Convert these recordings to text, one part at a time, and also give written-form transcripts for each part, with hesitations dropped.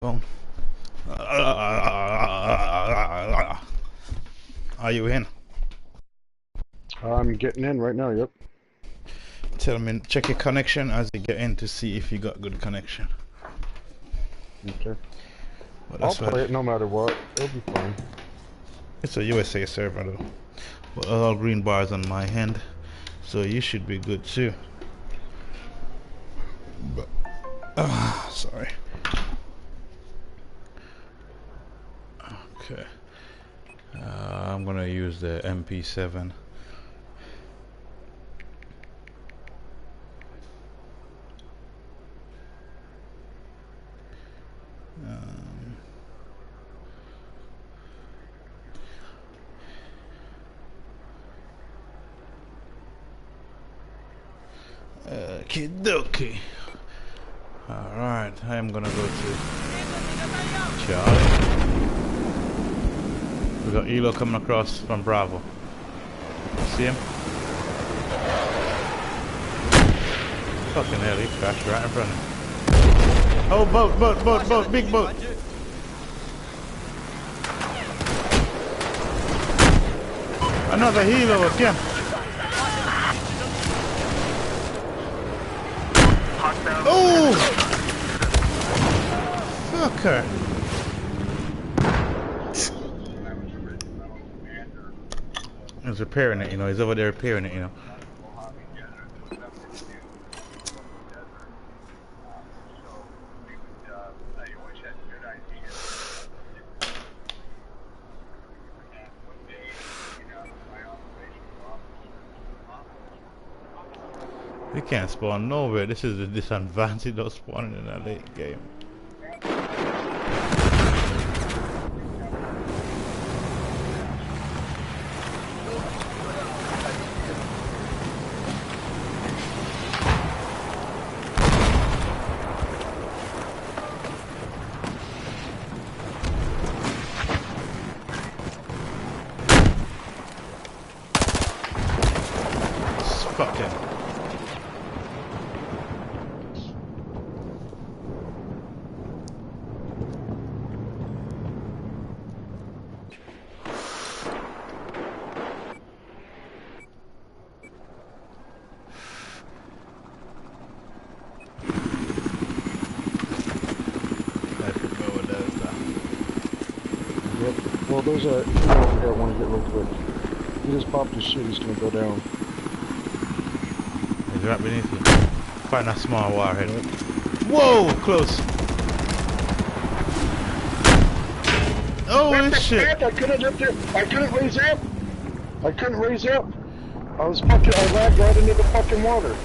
Boom. Are you in? I'm getting in right now, yep. Tell me, check your connection as you get in to see if you got good connection. Okay. But I'll that's what play it no matter what. It'll be fine. it's a USA server though. But all green bars on my hand, so you should be good too. But sorry. Okay. I'm gonna use the MP7. Okie dokie. Alright, I'm gonna go to Charlie. We got Elo coming across from Bravo. See him? Fucking hell, he crashed right in front of him. Oh, boat, big boat. Another Elo again. Oh! Fucker. He's repairing it, you know. He's over there repairing it, you know. We can't spawn nowhere. This is the disadvantage of spawning in a late game. Fucking. Yep. Well, there's a hero over here I want to get real quick. He just popped his shit, he's gonna go down. He's right beneath you. Fighting a small warhead. Yep. Whoa! Close! Oh, shit! I couldn't lift it! I couldn't raise up! I couldn't raise up! I lagged right into the fucking water.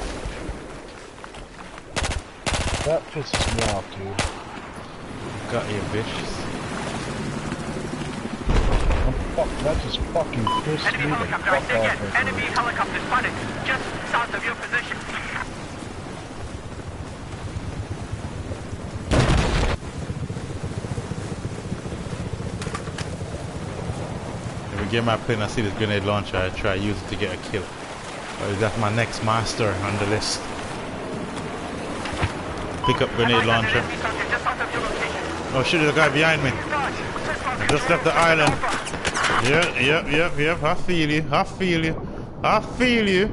That pisses me off, dude. Got you, bitch. That just fucking pissed me the fuck off. Enemy helicopter spotted just south of your position. Every game I play and I see this grenade launcher, I try to use it to get a kill. Or that's my next master on the list. Pick up grenade launcher. Oh shit, there's a guy behind me. I just left the island. Yep. I feel you.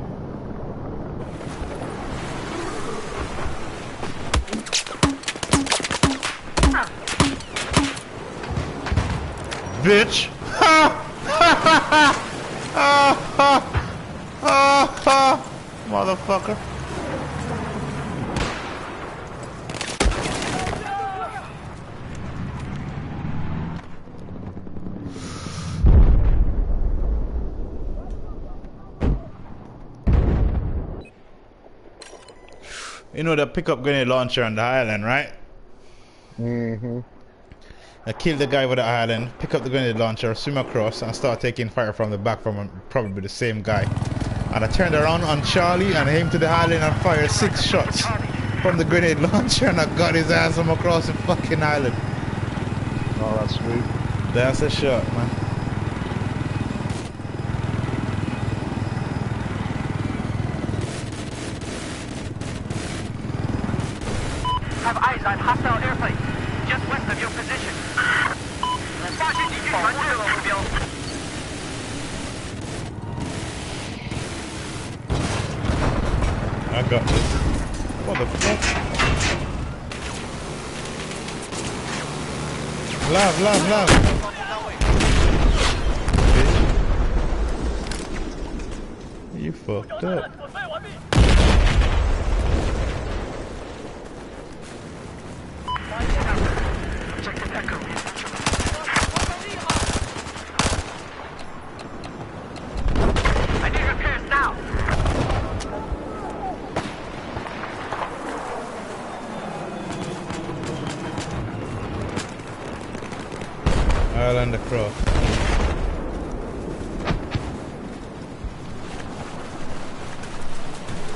Bitch. Motherfucker. You know the pickup grenade launcher on the island, right? Mm-hmm. I killed the guy with the island, pick up the grenade launcher, swim across, and start taking fire from the back from probably the same guy. And I turned around on Charlie and aimed to the island and fired 6 shots from the grenade launcher, and I got his ass from across the fucking island. Oh, that's sweet. That's a shot, man. Have eyes on hostile airplane just west of got this. What the fuck? Love. Bitch. You fucked up. I need repairs now. Island across.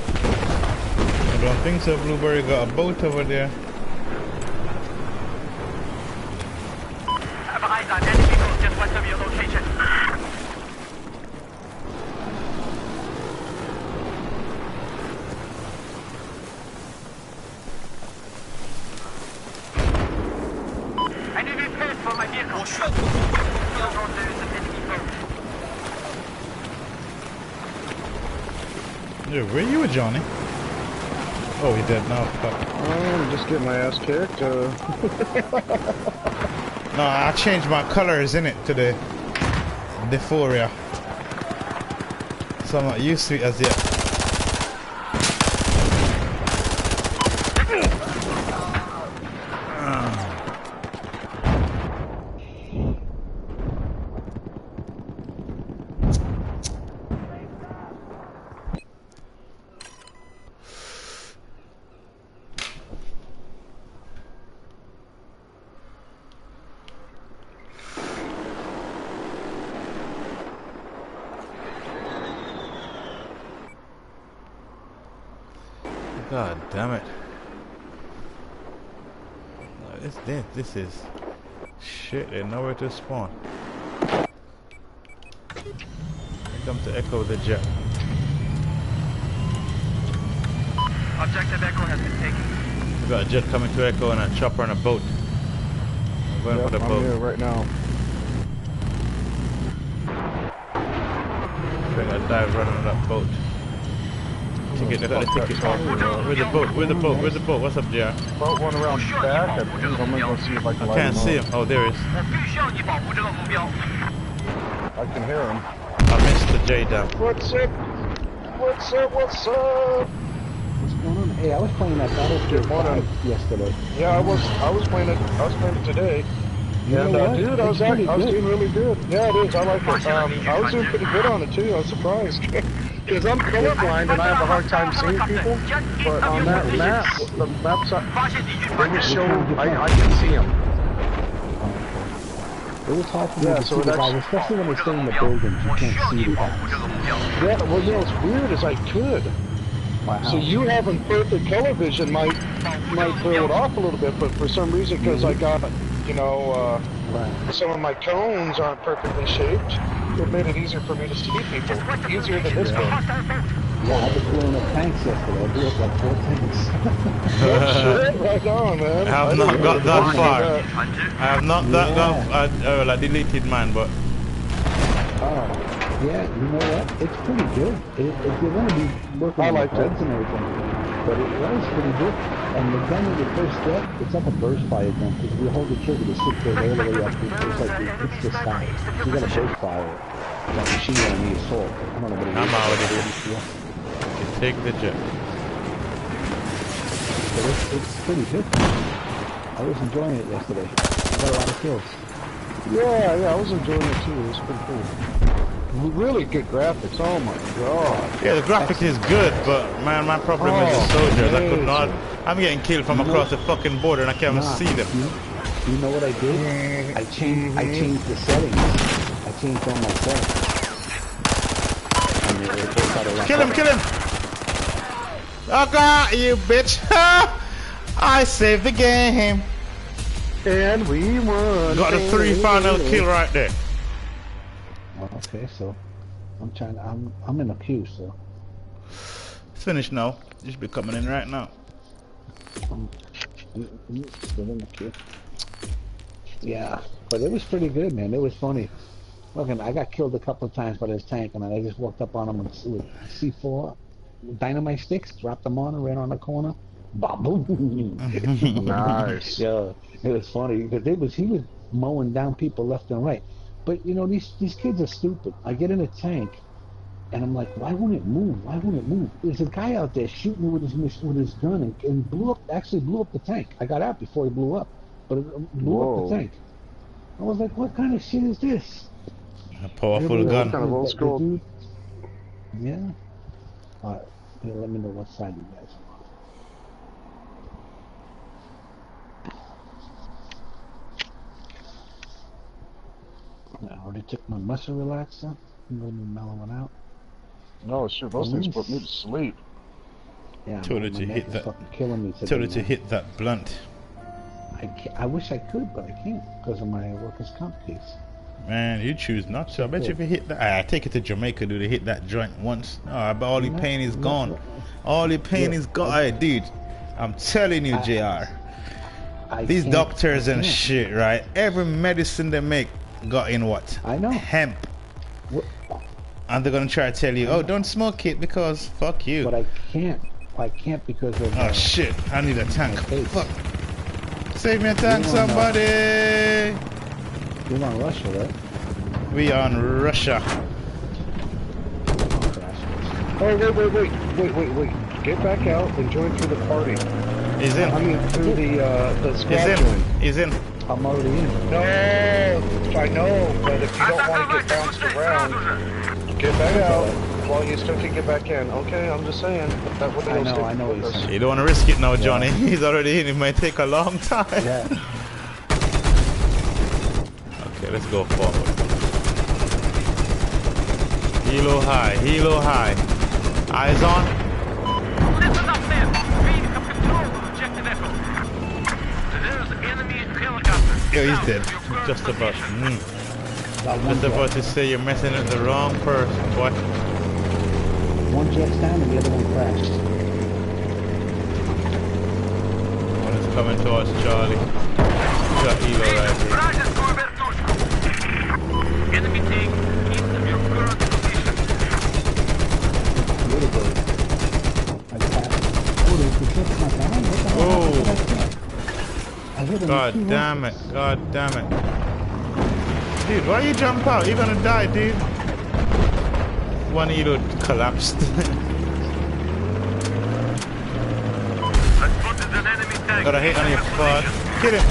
I don't think so. Blueberry got a boat over there. Have eyes on enemy vehicles just west of your location. I need repairs for my vehicle. There is an enemy boat. Yeah, where you at, Johnny? Oh, he dead now. Fuck. I'm just getting my ass kicked. No, I changed my colors in it to the Dysphoria. So I'm not used to it as yet. God damn it. This is shit, there's nowhere to spawn. I come to echo the jet. Objective Echo has been taken. We got a jet coming to echo and a chopper and a boat. I'm going for the I'm boat. here right now. I think I dive running on that boat. Ticket, I got a ticket. Where's the boat? Where's the boat? Where's the boat? What's up, JR? Boat one around back. I'm gonna go see if I can I light can't him see up. him. Oh, there he is. 我必须要你保护这个目标。 I can hear him. I missed the J down. What's up? What's up? What's up? What's going on? Hey, I was playing that Battlefield 5 yesterday. Yeah, I was playing it. I was playing it today. You And know what? dude, I was It's pretty good. doing really good. Yeah, it is. I like it. I was doing pretty good on it too. I was surprised. Because I'm colorblind and I have a hard time seeing people. But on that map, the maps, it would show, I can see them. It was hard for me Yeah, to so see it the guys, actually- especially when they stay in the buildings. You can't see the guys. Yeah, well, you know, what's weird is I could. Wow. So you having perfect color vision might throw it off a little bit, but for some reason, because I got, you know, Right. some of my cones aren't perfectly shaped, it made it easier for me to see people. Easier than this one. Yeah, I was blowing up tanks yesterday. I blew up like 4 tanks. Shit, right on, man. I have didn't not really got that appreciate far. that. I have not that Yeah. gone. I deleted mine, but Oh, yeah, you know what? It's pretty good. If you're going to be working I on the liked it. heads and everything, but it was pretty good. And the gun that you first get, it's like a burst fire gun, because if you hold the trigger, the stick goes all the way up. It's like it hits the sky. So you got a burst fire, like machine gun on the assault. I don't know what it is. I'm already here. you take the jet. But it's pretty good. I was enjoying it yesterday. I got a lot of kills. Yeah, I was enjoying it too. It was pretty cool. Really good graphics. Oh my god. Yeah, the graphics is good, but man, my problem is the soldiers. I could not. I'm getting killed from across the fucking border, and I can't even see them. You know what I did? I changed the settings. I changed all my settings. And it worked out a lot Kill him! better. Kill him! I got you, bitch! I saved the game. And we won. Got a 3 final kill right there. Oh, okay, so I'm in a queue, so It's finished now. You should be coming in right now. I'm still in the queue. Yeah, but it was pretty good, man. It was funny. Look, I got killed a couple of times by this tank, and I just walked up on him with C4. dynamite sticks, dropped them on her right on the corner. Boom. Nice. Yeah, it was funny because he was mowing down people left and right. But you know, these kids are stupid. I get in a tank, and I'm like, why won't it move? Why won't it move? There's a guy out there shooting with his gun and actually blew up the tank. I got out before he blew up, but it blew up the tank. I was like, what kind of shit is this? A powerful What gun. kind of old school? Dude, yeah. All right. Yeah, let me know what side you guys are on. I already took my muscle relaxer. I'm going to be mellowing out. No, shoot, those things put me to sleep. Yeah, Told her to hit that. fucking killing me today. Told her to hit that blunt. I wish I could, but I can't because of my workers' comp case. Man, you choose not to. I bet you if you hit that, I take it to Jamaica, dude, to hit that joint once. Oh, but all your pain is gone. All your pain is gone. Hey, dude, I'm telling you, JR. These doctors and shit, right? Every medicine they make got in what? I know. Hemp. And they're gonna try to tell you, oh, don't smoke it because fuck you. But I can't. I can't because of. Oh shit! I need a tank. Fuck. Save me a tank, somebody! You're on Russia, right? We on Russia. Oh, wait. Get back out and join through the party. He's in. I mean, through the squad join. He's in. I'm already in. No, I know, but if you don't want to get bounced around, get back out while you still can get back in. Okay, I'm just saying. That would I know what you're saying. You don't want to risk it now, Johnny. Yeah. He's already in. It might take a long time. Yeah. Okay, let's go forward. Helo high, helo high. Eyes on. Listen up, man. We have control of objective Echo. There's enemy helicopter. Yeah, he's dead. Just about. Just about to say you're messing with the wrong person, boy. One jet's down and the other one crashed. One is coming towards Charlie. We got Elo right here. Enemy tank east of your current position. Little bird. I passed. Oh, there's the ship's not down? What the hell? Oh. I hit him. God damn it. God damn it. Dude, why you jump out? You're gonna die, dude. One of you collapsed. Got a hit on your butt. Get him.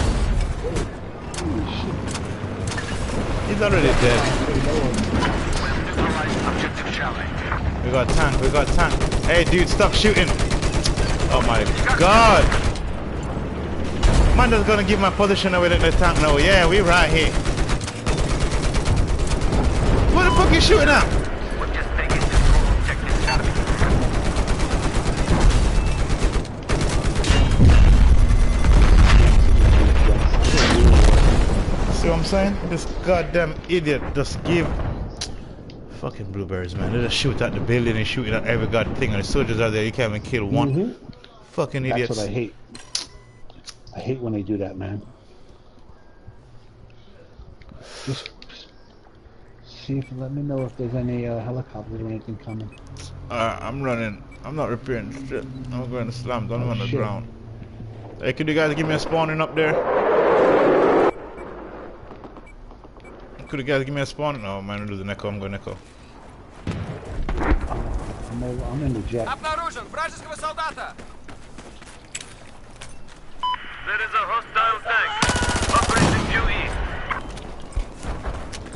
He's already dead. We got tank, we got tank. Hey dude, stop shooting. Oh my god. Man just gonna give my position away to the tank now. Yeah, we right here. What the fuck you shooting at? See what I'm saying? This goddamn idiot just give fucking blueberries, man. They just shoot at the building and shoot at every goddamn thing, and the soldiers are there. You can't even kill one. Fucking idiots. That's what I hate. I hate when they do that, man. Just see if let me know if there's any helicopters or anything coming. I'm running. I'm not repairing shit. I'm going to slam. I'm on the ground. Hey, could you guys give me a spawning up there? Could you guys give me a spawn? No, man, I'm losing echo. I'm going echo. I'm in the jet. Обнаружен вражеского солдата. There is a hostile tank operating due east.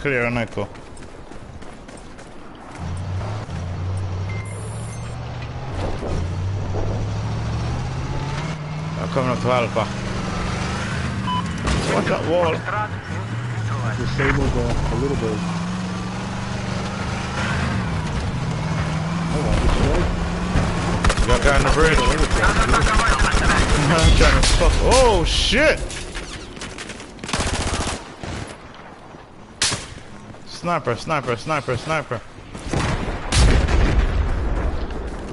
Clear on echo. I'm coming up to Alpha. Watch that wall. Disabled a little bit. Oh, Got a guy on the bridge. I'm trying to fuck. Oh shit! Sniper, sniper, sniper, sniper.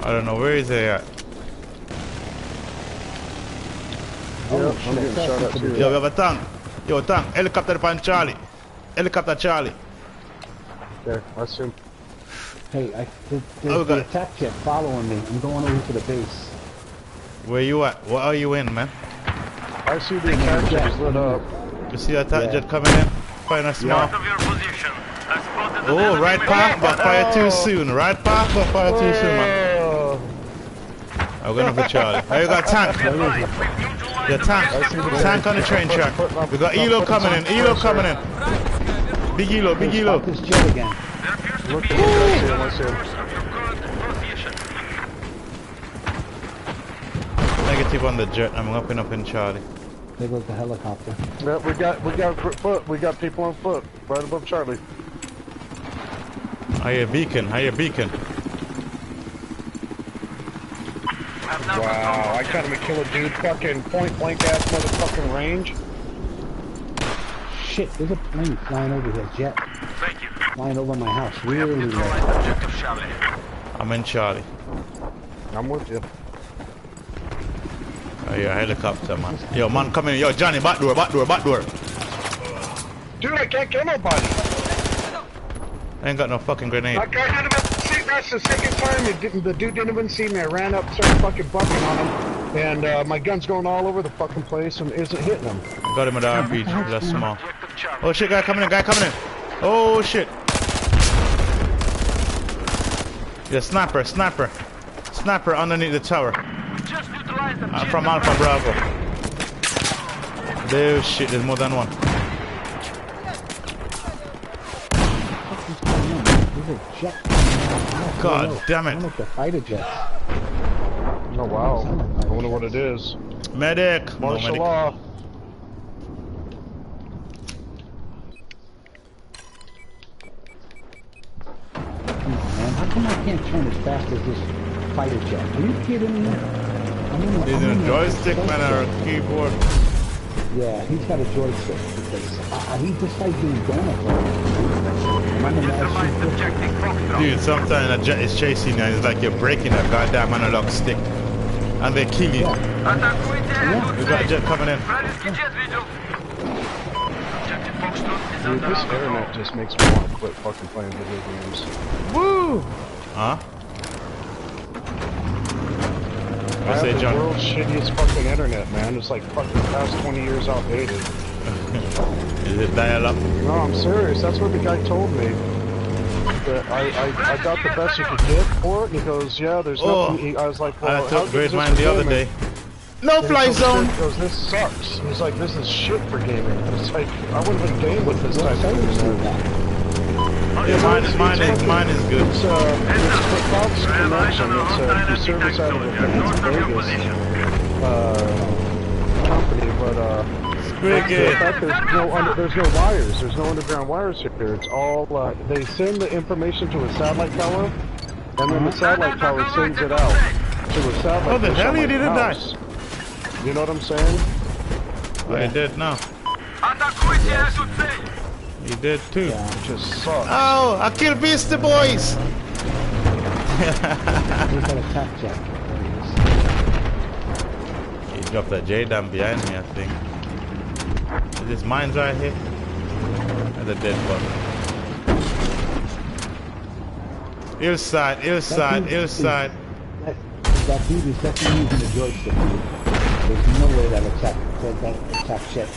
I don't know where is he at. Oh, I'm getting shot at too. Yo, we have a tank. Yo, tank. Helicopter pan Charlie. Helicopter Charlie. There, I see him. Hey, there's Oh, the God. attack jet following me. I'm going over to the base. Where you at? What are you in, man? I see the attack jet is lit up. You see that attack Yeah. jet coming in? Find a small. Out of your position. I spotted an Oh, enemy right with- path, but fire too soon. Right path, but fire too soon, man. Oh, I'm going for Charlie. Oh, you got tank. Be advised, we've neutralized The tank. objective. Tank on the train track. We got Elo coming in. Elo coming in. Big Elo, big Elo. Spot this jet again. There appears to look be at a this. I see course him. of your current position. Negative on the jet. I'm up in Charlie. There goes the helicopter. Yeah, we got people on foot right above Charlie. I hear beacon. I hear beacon. Have now Wow, I can't even kill a dude fucking point blank ass motherfucking range. Shit, there's a plane flying over here. Jet Thank you. flying over my house. We have Really low. neutralized objective Charlie. I'm in Charlie. I'm with you. I hear a helicopter, man. Yo, man, come in. Yo, Johnny, back door, back door, back door. Dude, I can't kill nobody. I ain't got no fucking grenade. I didn't even see. That's the second time the dude didn't even see me. I ran up, started fucking bucking on him, and my gun's going all over the fucking place and isn't hitting him. Got him with the RPG. That's small. Objective Charlie. Oh shit, guy coming in, guy coming in. Oh shit. Yeah, sniper, sniper. Sniper underneath the tower. Just neutralized objective. From Alpha Bravo. Oh shit, there's more than one. There's a jet. God damn it. Sound like the fighter jets. Oh wow. I wonder what it is. Medic. No Martial medic. law. Man, how come I can't turn as fast as this fighter jet? Are you kidding me? Is it a joystick, man, or a keyboard? Yeah, he's got a joystick because he just like being donut. I'm in the Neutralized objective Foxtrot. Dude, sometimes a jet is chasing you and it's like you're breaking a goddamn analog stick. And they kill you. Атакуйте! We got a jet coming in. Вражеский jet видел. Objective Foxtrot is Dude, under this our control. internet just makes me want to quit fucking playing video games. Woo! Huh? I What's have that, the John? world's shittiest fucking internet, man. It's like fucking past 20 years outdated. Is it dial-up? No, I'm serious. That's what the guy told me. That I got the best you could get for it. And he goes, yeah, there's Oh. nothing. I was like, well, I how took good great is this mine for the other gaming? day. No And fly he zone! goes, this sucks. He's like, this is shit for gaming. It's like, I wouldn't have gamed with this type of internet. Yeah, mine is good. It's for Fox Connection. It's a service out of a Las Vegas company, but Cricket. in fact, there's no wires. There's no underground wires here. It's all they send the information to a satellite tower, and then the satellite tower sends it out to a satellite. Oh, the dish hell on you my didn't house. You know what I'm saying? I did now. Атакуйте эту цель! He did too. It just sucks. Oh, I killed Beastie Boys! He's got a attack jet. He dropped that J-Dam behind me, I think. Is this mines right here? There's a dead body. Hillside, hillside, hillside. That dude is definitely using the joystick. There's no way that attack jet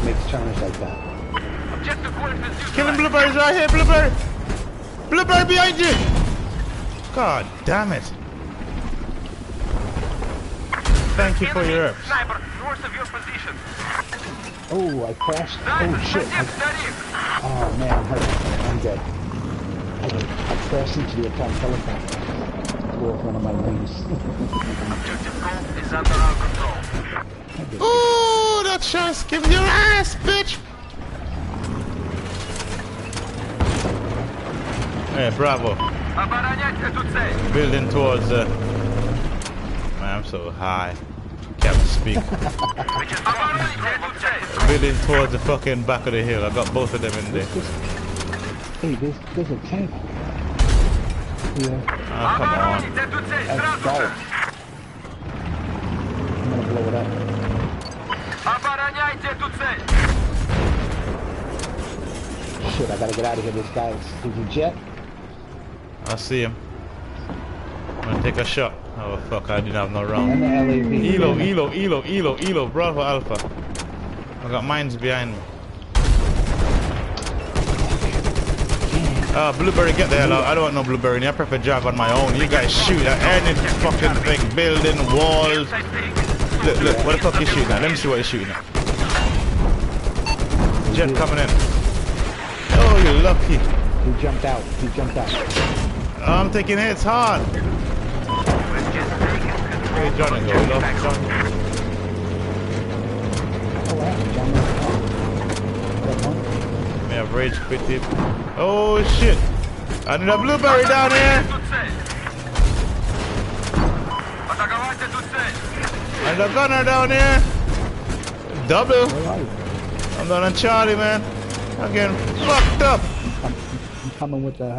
makes turns like that. Objective point is Killing blueberries right here, blueberry! Blueberry behind you! God damn it. Thank you for your herbs. Sniper, north of your position. Oh, I crashed. Oh shit. Oh man, I'm hurt. I'm dead. I crashed into the attack helicopter. Blew off one of my wings. Objective goal is under our control. Ooh, that shot skipped your ass, bitch! Hey, bravo. Оборонять эту цель. Building towards the... Man, I'm so high. Can't speak. Оборонять эту цель. Building towards the fucking back of the hill. I got both of them in there. Hey, there's a tank. Yeah, Oh, come on. Оборонить эту цель that's сразу solid. же. I'm gonna blow it up. Обороняйте эту цель. Shit, I gotta get out of here. This guy's a jet. I see him. I'm gonna take a shot. Oh fuck, I didn't have no round. And the LAV. Elo, Bravo Alpha. I got mines behind me. Blueberry, get the hell out. I don't want no blueberry. I prefer drive on my own. You guys shoot at any fucking thing. Building, walls. Look, what the fuck you shooting at? Let me see what you're shooting at. Jet coming in. Oh, you're lucky. He jumped out. I'm taking hits hard. Hey, Johnny, go. Lost John. May have rage quit it. Oh shit! I need a blueberry down here! And a gunner down here! Double! I'm down on Charlie, man. I'm getting fucked up! I'm coming with the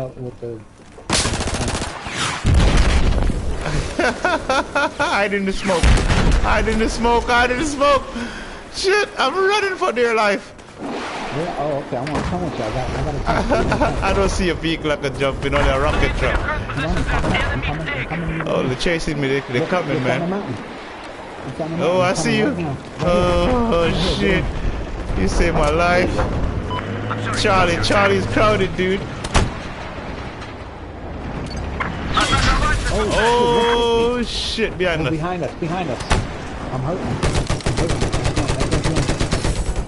Hide in the smoke. Shit, I'm running for dear life. Yeah, oh, okay. I want to come with you. I got I don't see a vehicle I can jump in, only a rocket truck. I'm coming. Oh, they're chasing me. They're coming, man. Oh, I see you. Right Oh, shit. You saved my life. Charlie's crowded, dude. Oh, shit. Behind us. Behind us. I'm hurting.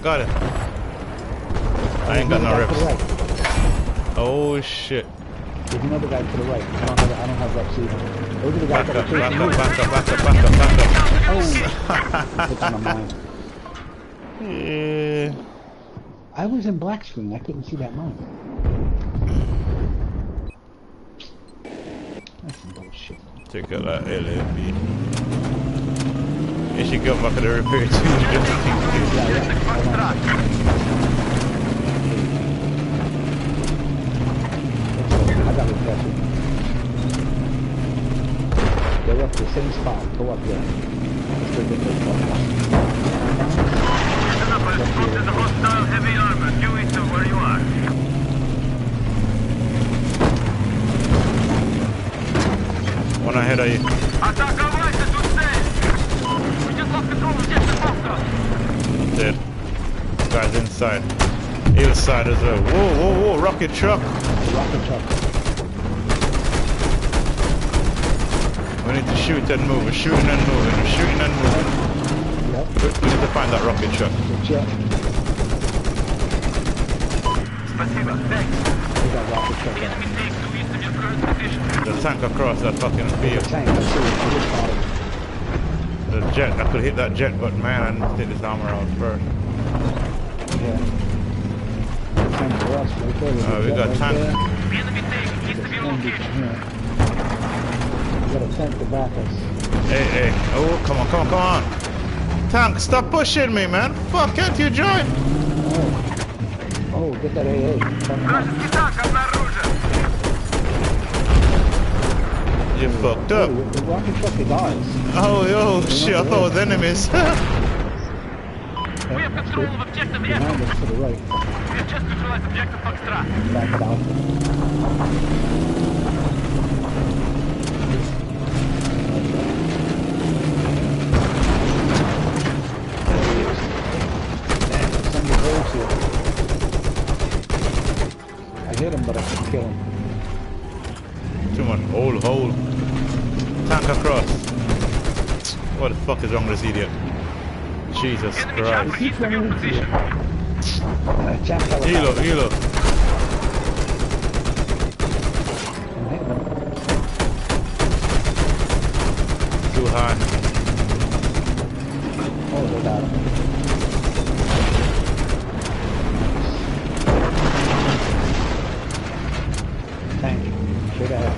Got it. I ain't got no reps. Oh shit. There's another guy to the right. I don't have reps either. Those are the guys that are chasing me. Back up. Oh, it's on my mind. Yeah. I was in black screen. I couldn't see that mine. That's some bullshit. Take out that LAV. You should go back to the repair too. They're up to the same spot. Go up there. Spotted a hostile heavy armor due east of where you are. One ahead of you. Атаковайте тут цель! We just lost control of BTF4. Dead. Guy's inside. Inside as well. Whoa, rocket truck. Rocket truck. We need to shoot and move. We're shooting and moving. Yep. We need to find that rocket truck. The jet. Спасибо. Thanks. We got rocket truck. Enemy takes to east of your current position. The tank across that fucking field. Tank. I see it. I just caught it. The jet. I could hit that jet, but man, I need to take this armor out first. Yeah. Tank for us. Right there. We got tank. Enemy takes east of your location. We got a tank to back us. Hey. Oh, come on. Tank, stop pushing me, man. Fuck, can't you join? Oh, get that AA. Вражеский танк обнаружен. You fucked up. Oh, the rocket truck is ours. Oh, shit, I thought it was enemies. We have control of objective Behind Echo. us to the right. We have just neutralized objective Foxtrot. Back south. I hit him, but I couldn't kill him. Too much hole. Tank across. What the fuck is wrong with this idiot? Jesus Enemy Christ. chopper east of your position. Elo. I'm hitting him. Too high. Oh, they got him. Tank. Straight ahead.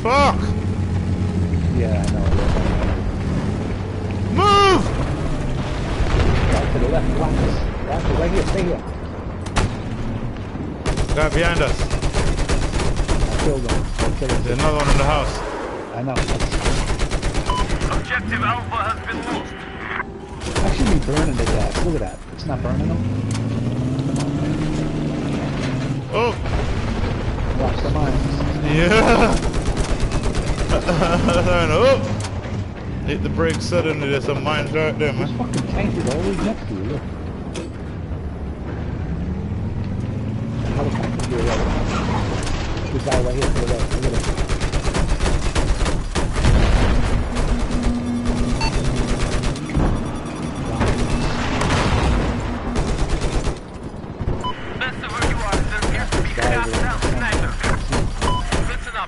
Fuck! Yeah, I know. Move! Right to the left, watch us. Watch it, right here, stay here. Guy behind us. I killed him. There's another one in the house. I know. Objective Alpha has been lost. I should be burning the gas. Look at that. It's not burning them. Oh! Watch the mines. Yeah. Oh. Hit the brakes suddenly. There's some mines right there, This man. fucking tank is always next to you, look. Helicopter to your right. This guy right here to the right. Look at him.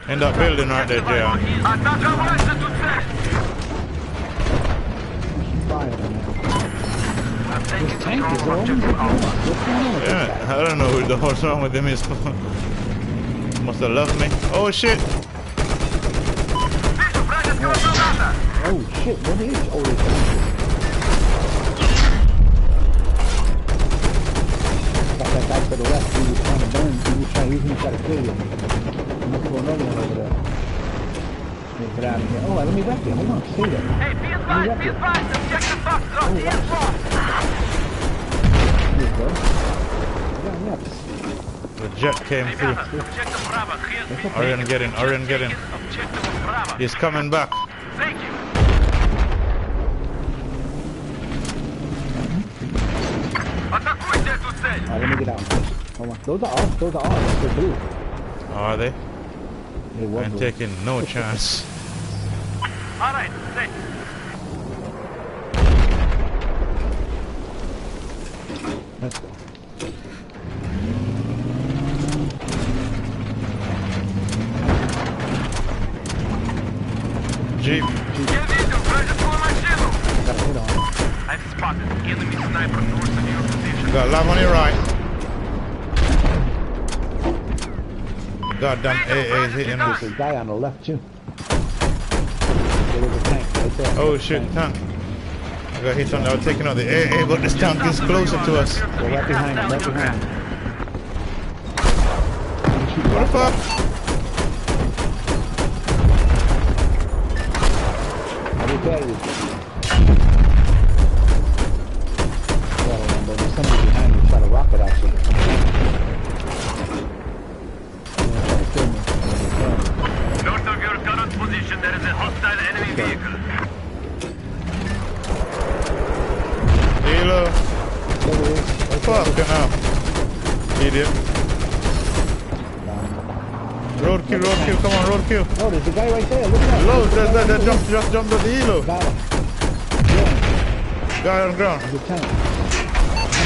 In that building right there, Jay. This tank is always looking at. What's going on with this Yeah, guy? I don't know what's wrong with him. He must have loved me. Oh shit! Oh shit, what is all this? Got that guy to the left, he was trying to burn, he was trying to kill you. I'm looking for another one over there. Let me get out of here. Oh, let me wreck you. Hold on, stay there. Hey, be advised, check the box on BTF4. Here you go. Yeah, yeah. The jet came through. Orion, get in. Orion, get in. He's coming back. Thank you. Атакуйте эту цель. Alright, let me get out. Hold on. Those are off. Those are off. They're blue. Are they? They were I'm blue. taking no chance. All right, thanks. Let's go. Jeep. Я видел вражескую машину. Gotta hit on. I've spotted enemy sniper north of your position. Got love on your right. Goddamn AA is hitting us. There's a guy on the left too. There was a tank right there. Oh shit, tank. I got hit on. I was taking out the AA, but this tank is closer to us. Go right behind him, right behind him. What the fuck? I'll repair you. Well, there's somebody behind me trying to rocket at you. North of your current position, there is a hostile enemy vehicle. Hilo. There it is. Fucking hell. Idiot. Roadkill, roadkill, come on, roadkill. Oh, there's a guy right there. Look at that. Low, that just jumped on the hilo. Got him. Yeah, Guy on the ground. there's a tank.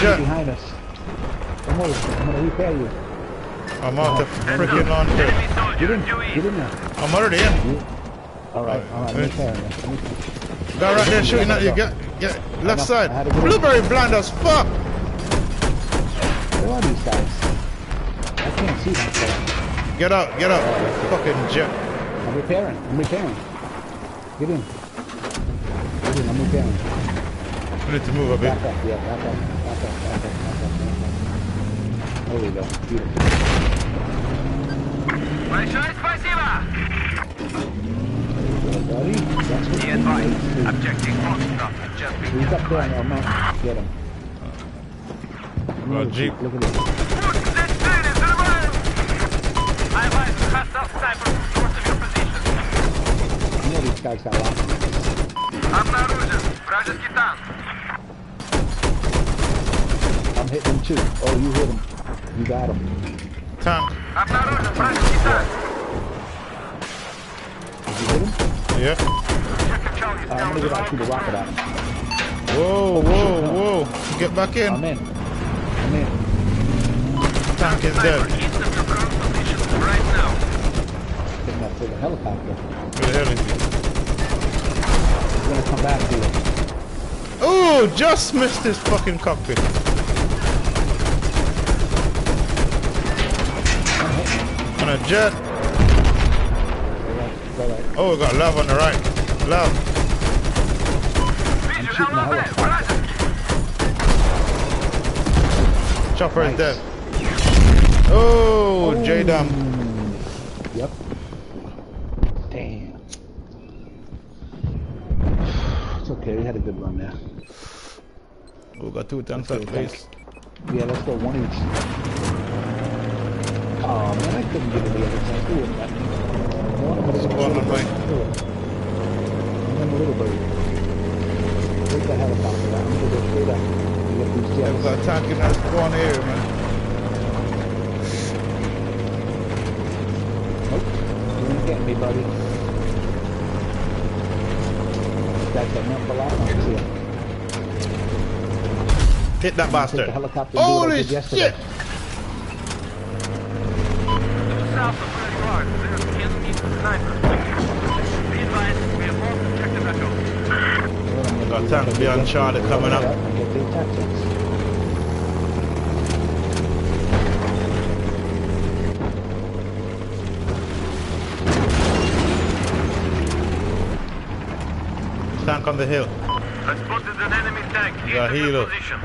Jet. Behind us. Come over. I'm gonna repair you. I'm out the freaking launcher. Enemy soldier, Get in. UAV. Get in there. I'm already in. Alright, let me repair you. Guy right there shooting at you. Get left side. Blueberry blind as fuck. Where are these guys? I can't see them. Get out, get out. Fucking jet. I'm repairing. Get in. I'm repairing. We need to move a bit. Back up, yeah, back up. There we go. Beautiful. Большое спасибо. Buddy, that's what Be we advised, need. objective Foxtrot has just been He's up there on our map. Get him. Well, Jeep. Look at this. Пусть здесь цели взрывают! I advise hostile sniper north of your position. You know these guys got lots of Обнаружен вражеский танк. I'm hitting him too. Oh, you hit him. You got him. Tank. Обнаружен вражеский танк. Did you hit him? Yeah. Check Charlie I'm gonna get out to the rocket at him. Whoa, whoa, whoa. Get back I'm in. in. Tank is dead. Sniper east of your current position right now. Getting up to the helicopter. Where the hell is he? He's gonna come back to you. Oh, just missed his fucking cockpit. On a jet. Alright. Oh, we got love on the right. Love. I'm shooting the helicopter. Chopper is Nice. dead. Oh, J-Dam. Yep. Damn. It's okay, we had a good run there. We got two tanks at base. Yeah, let's go one each. Oh man, I couldn't get to the other side. Who would that? Spawn on mine. And then the little bird. Take the helicopter out. I'm gonna go straight up. You get these jets. I've got a tank in that spawn here, man. Nope. You ain't getting me, buddy. That's a number lot on here. Hit that bastard. Take the helicopter and do what I Holy did yesterday. shit! South of where you are, there's an enemy sniper. Be advised, we have lost objective echo. Got tank beyond Charlie coming up. And get their tactics. Tank on the hill. I spotted an enemy tank. Yeah, Into helo. position.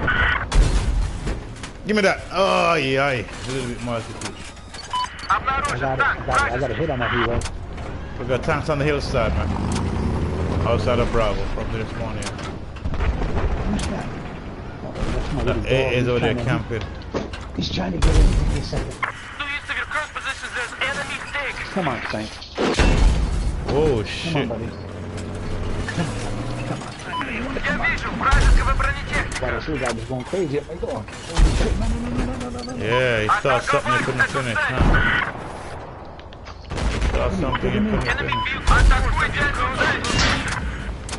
Give me that. Oh, yeah. A little bit more altitude. I got a hit on that helo. We got tanks on the hillside, man. Outside of Bravo, probably this morning. Who's that? Oh, that's my little That dog. A is He's over there trying to- camping. He's trying to get in. Give me a second. To east of your current positions, there's enemy tank. Come on, Frank. Oh, Come on, shit. buddy. Я вижу вражеского бронетехника. Wow, this little guy was going crazy at my door. No. Yeah, he saw something he couldn't finish, huh? Saw something he couldn't Enemy finish. view. Атакуйте эту цель.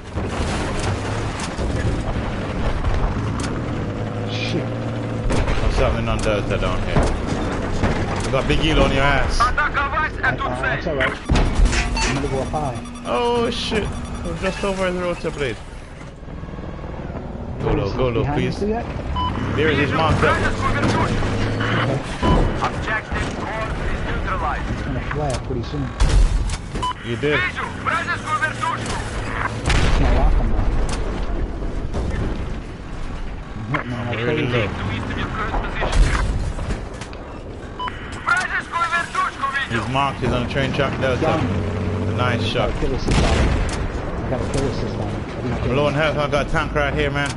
Shit. There's something on Delta down here. You got big eel on your ass. Атаковать эту That's цель. alright. I'm gonna go up high. Oh, shit. We're just over the road to blade. Go low, Behind please. you, see that? There it is, marked up. Вражескую вертушку. Objective core is neutralized. It's gonna fly pretty soon. You did. Вижу вражескую вертушку. It's gonna lock him now. I'm hitting him like Really crazy. low. To east of your current position. Вражескую вертушку видел. He's marked, he's on the train track Delta. Nice shot. Got a kill assist on him. I got a kill assist on him. I'm low on health, I got a tank right here, man.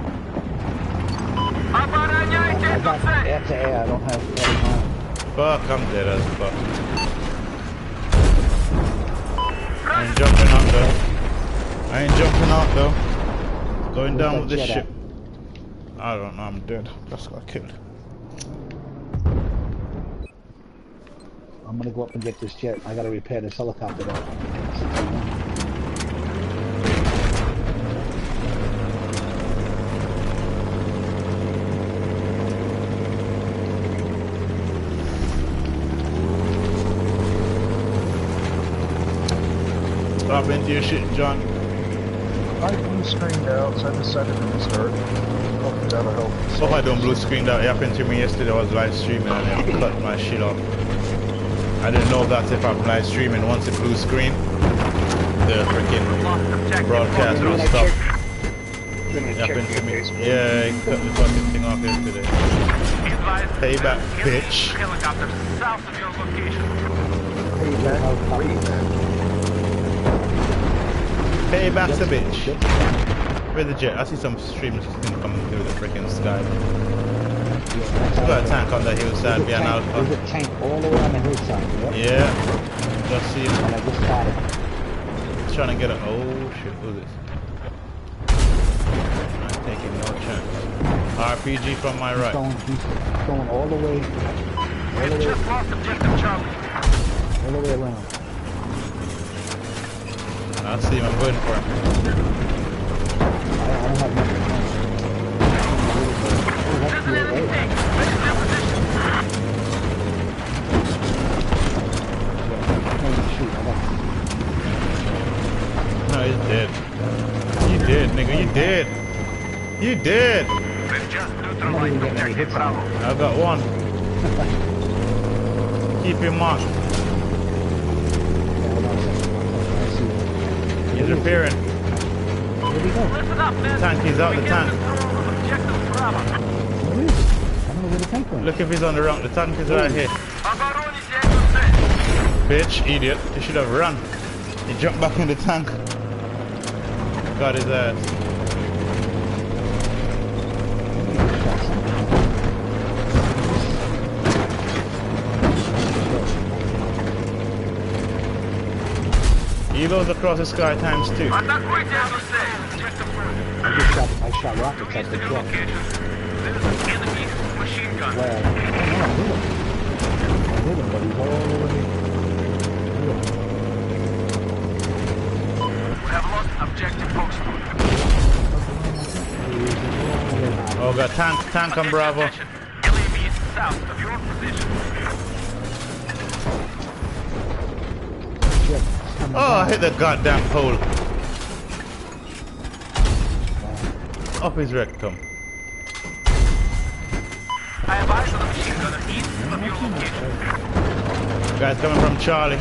Обороняйте I эту got цель. air to air. I don't have air to ground. Fuck, I'm dead as fuck. I ain't jumping out though. I ain't jumping out though. Going Where's down that with this jet ship. I don't know, I'm dead. Just got killed. I'm gonna go up and get this jet. I gotta repair this helicopter though. Stop into your shit, John. I blue screened out, so I decided to restart. Hopefully that'll help. Hope I don't blue screen that. It happened to me yesterday. I was live streaming and I cut my shit off. I didn't know that if I'm live streaming, once it blue screen, the freaking broadcast will stop. It happened to me. Yeah, I cut the fucking thing off yesterday. Payback, bitch. Helicopter south of your location. Payback's a bitch. Where's the jet? I see some streams coming through the freaking sky. We got a tank on the hillside behind There's Alpha. a tank all the way on the hillside. Yep. Yeah. Just see him. And I just got it. Trying to get a. Oh shit, who's this? I'm taking no chance. RPG from my right. He's going all the way, Just lost objective Charlie. all the way around. I see him, I'm going for him. I don't have nothing. There's an enemy tank. Ready for position. No, he's dead. You dead, nigga, you dead. You dead. We've just neutralized objective Bravo. I got one. Keep him marked. He's repairing. Where'd he go? Listen up, men. Tank, he's out the tank. Control of objective Bravo. Where is he? I don't know where the tank went. Look if he's on the route. The tank is right here. Обороните эту цель. Bitch, idiot. He should have run. He jumped back in the tank. Got his ass. Elo's across the sky times 2. Атакуйте эту цель! I shot rockets at the jet. There's an enemy machine gun. Well, I hit him, but he's all over here. We have lost objective Foxtrot. Oh, got tank on Bravo. Attention. Enemy is south of your position. Shit. Oh, I hit the goddamn pole. Up his rectum. I have eyes on the machine gunner east of your location. Guys coming from Charlie.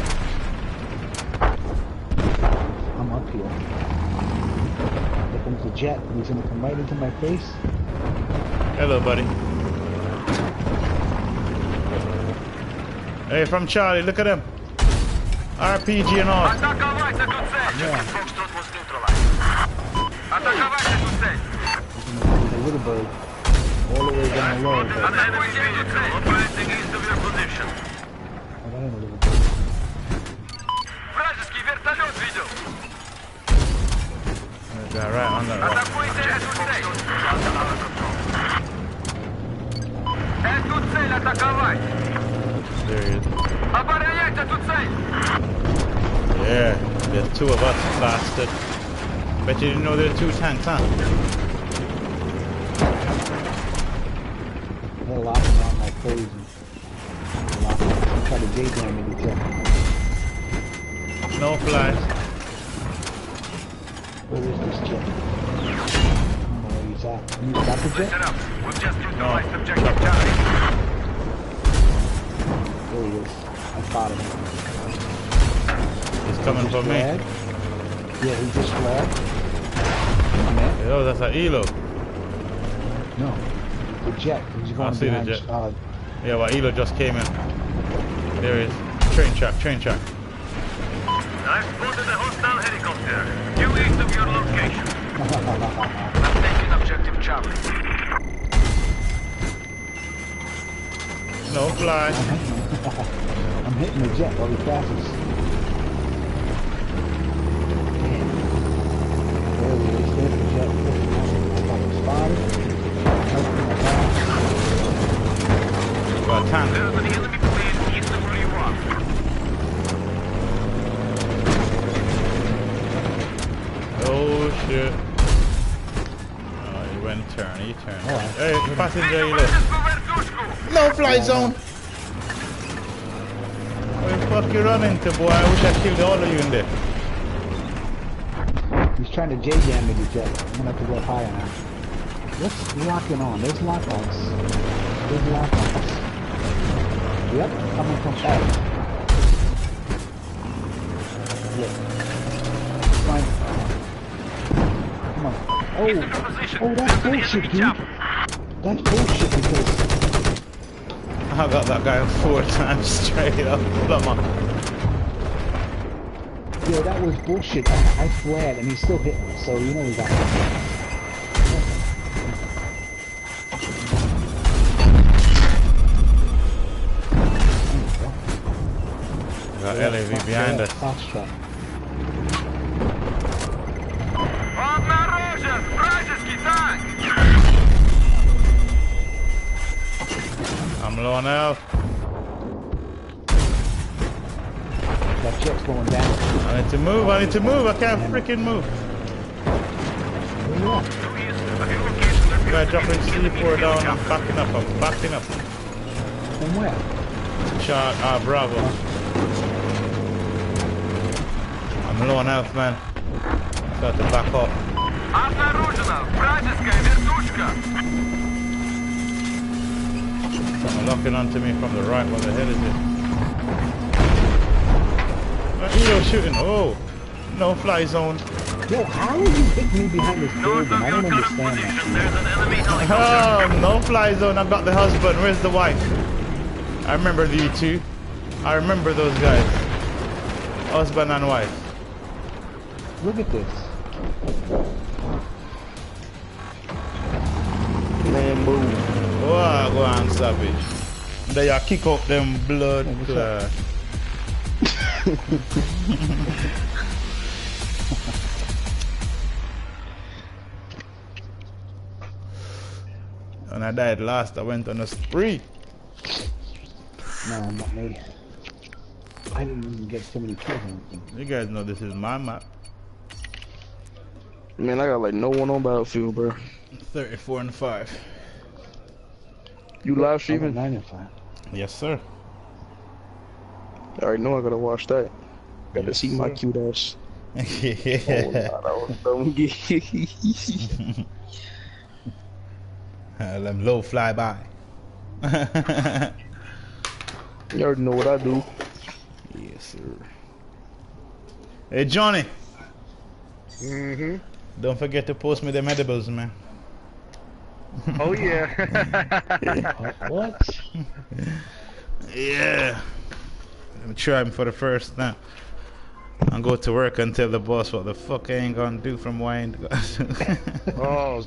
I'm up here. Here comes the jet. He's gonna come right into my face. Hello, buddy. Hey, from Charlie, look at him. RPG and all. Атаковать эту цель! Objective Foxtrot was neutralized. Атаковать эту цель! There's a little bird all the way down low. But Атакуйте эту цель! Operating east of your position. I got a little bird. Вражеский вертолет видел! Yeah, right on that rock. Атакуйте эту цель! Эту цель атаковать! There he is. Оборонять эту цель! Yeah, there's 2 of us, bastard. Bet you didn't know there were 2 tanks, huh? They're locking on like crazy. Try to J-jam me to jet. No flies. Where is this jet? I don't know where he's at. You got the jet? Listen up. We've just neutralized objective Charlie. There he is. I caught him. He's coming for me. Flagged. Yeah, he just flagged. Come on, man. Oh, that's an Elo. No. The jet. He's going I see the behind, jet. Yeah, well, Elo just came in. There he is. Train track, train track. I've spotted a hostile helicopter. Due east of your location. I'm taking objective Charlie. No fly. I'm hitting the jet while he passes. Damn. There he is. There's the jet. I got him spotted. Got a tank. There's an enemy plane east of where you are. Oh shit. Oh, he went turn, he turned. Alright. Hey, passenger Elo. Вражескую вертушку! No fly zone! Where the fuck you running to, boy? I wish I killed all of you in there. He's trying to J-jam me the jet. I'm gonna have to go higher now. Let's lock it on. There's lockouts. There's lockouts. Yep, coming from back. Look. Fine. Come on. Oh, that's bullshit, dude. That's bullshit because I got that guy 4 times straight up. Come on. yeah, that was bullshit. I flared and he still hit me, so you know he got me. Got LAV behind us. Foxtrot. Обнаружен! Вражеский танк! I'm low on health. That jet's going down. I need to move, I need to move. I can't freaking move. Where you at? Due east of your location. Guy dropping C4 down. I'm backing up, I'm backing up. From where? Shot, Bravo. I'm low on health, man. Got to back up. Обнаружена вражеская вертушка! Something locking onto me from the right. What the hell is it? Elo shooting. Oh, no fly zone. Yo, how are you hitting me behind this North building? of I your don't current understand that. position, there's an enemy helicopter. Oh, no fly zone. I've got the husband. Where's the wife? I remember the two. I remember those guys. Husband and wife. Look at this. Man, move. Oh, go on, savage. They are kick out them blood. I died last, I went on a spree. No, not me. I didn't even get so many kills on them. You guys know this is my map. Man, I got like no one on Battlefield, bro. 34 and 5. You live I got streaming? 9 and 5. Yes, sir. I already know I gotta watch that. Gotta Yes, see my sir. cute ass. Yeah. Oh, don't get. Them low fly by. You already know what I do. Yes, sir. Hey, Johnny. Mm-hmm. Don't forget to post me them edibles, man. Oh yeah. What? Yeah. I'm trying for the first now. I'll go to work and tell the boss what the fuck I ain't gonna do from wine. Oh,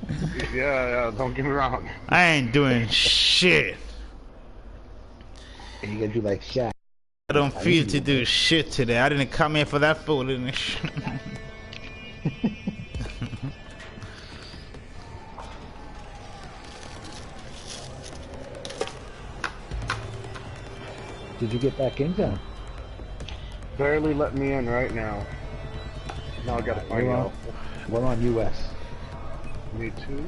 yeah, don't get me wrong. I ain't doing shit. And you gotta do like Shaq. I don't feel to do shit today. I didn't come here for that foolishness. Did you get back in, John? Barely let me in right now. Now I gotta find out. We're on US. Me too.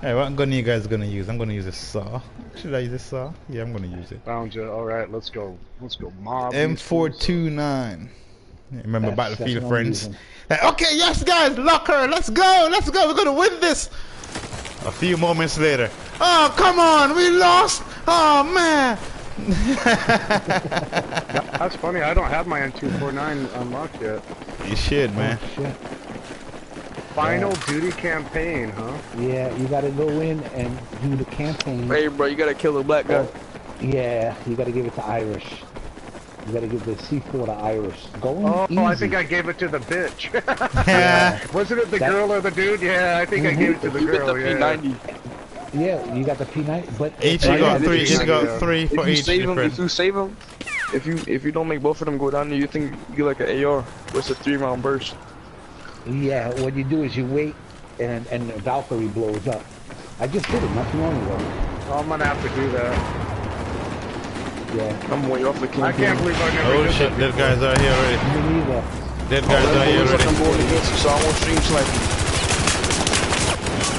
Hey, what gun you guys gonna use? I'm gonna use a saw. Should I use a saw? Yeah, I'm gonna use it. Found you. All right, let's go. Let's go. Mob. M429. Remember That's Battlefield what I'm friends? using. Like, okay, yes, guys, lock her. Let's go. Let's go. We're gonna win this. A few moments later. Oh, come on. We lost. Oh, man. That's funny. I don't have my M249 unlocked yet. You should, man. Oh, shit. Final duty campaign, huh? Yeah, you gotta go in and do the campaign. Hey, bro, you gotta kill the black guy. Yeah, you gotta give it to Irish. You gotta give the C4 to Irish. Go in Oh, easy. I think I gave it to the bitch. Yeah. Wasn't it the girl or the dude? Yeah, I think I gave it to the girl. the P90. Yeah, you got the P9, but Each Oh, you got yeah, three. this Each is- got three If for you each save him, different. if you save him, if you don't make both of them go down, you think you get like an AR. What's a 3-round burst? yeah, what you do is you wait, and the Valkyrie blows up. I just did it not too long ago. Oh, I'm gonna have to do that. Yeah, I'm way off the I campaign. can't believe I never Oh did shit, that dead guys are here already. me neither. Dead guys are here Looks like I'm already. going against you, so I won't stream sniping.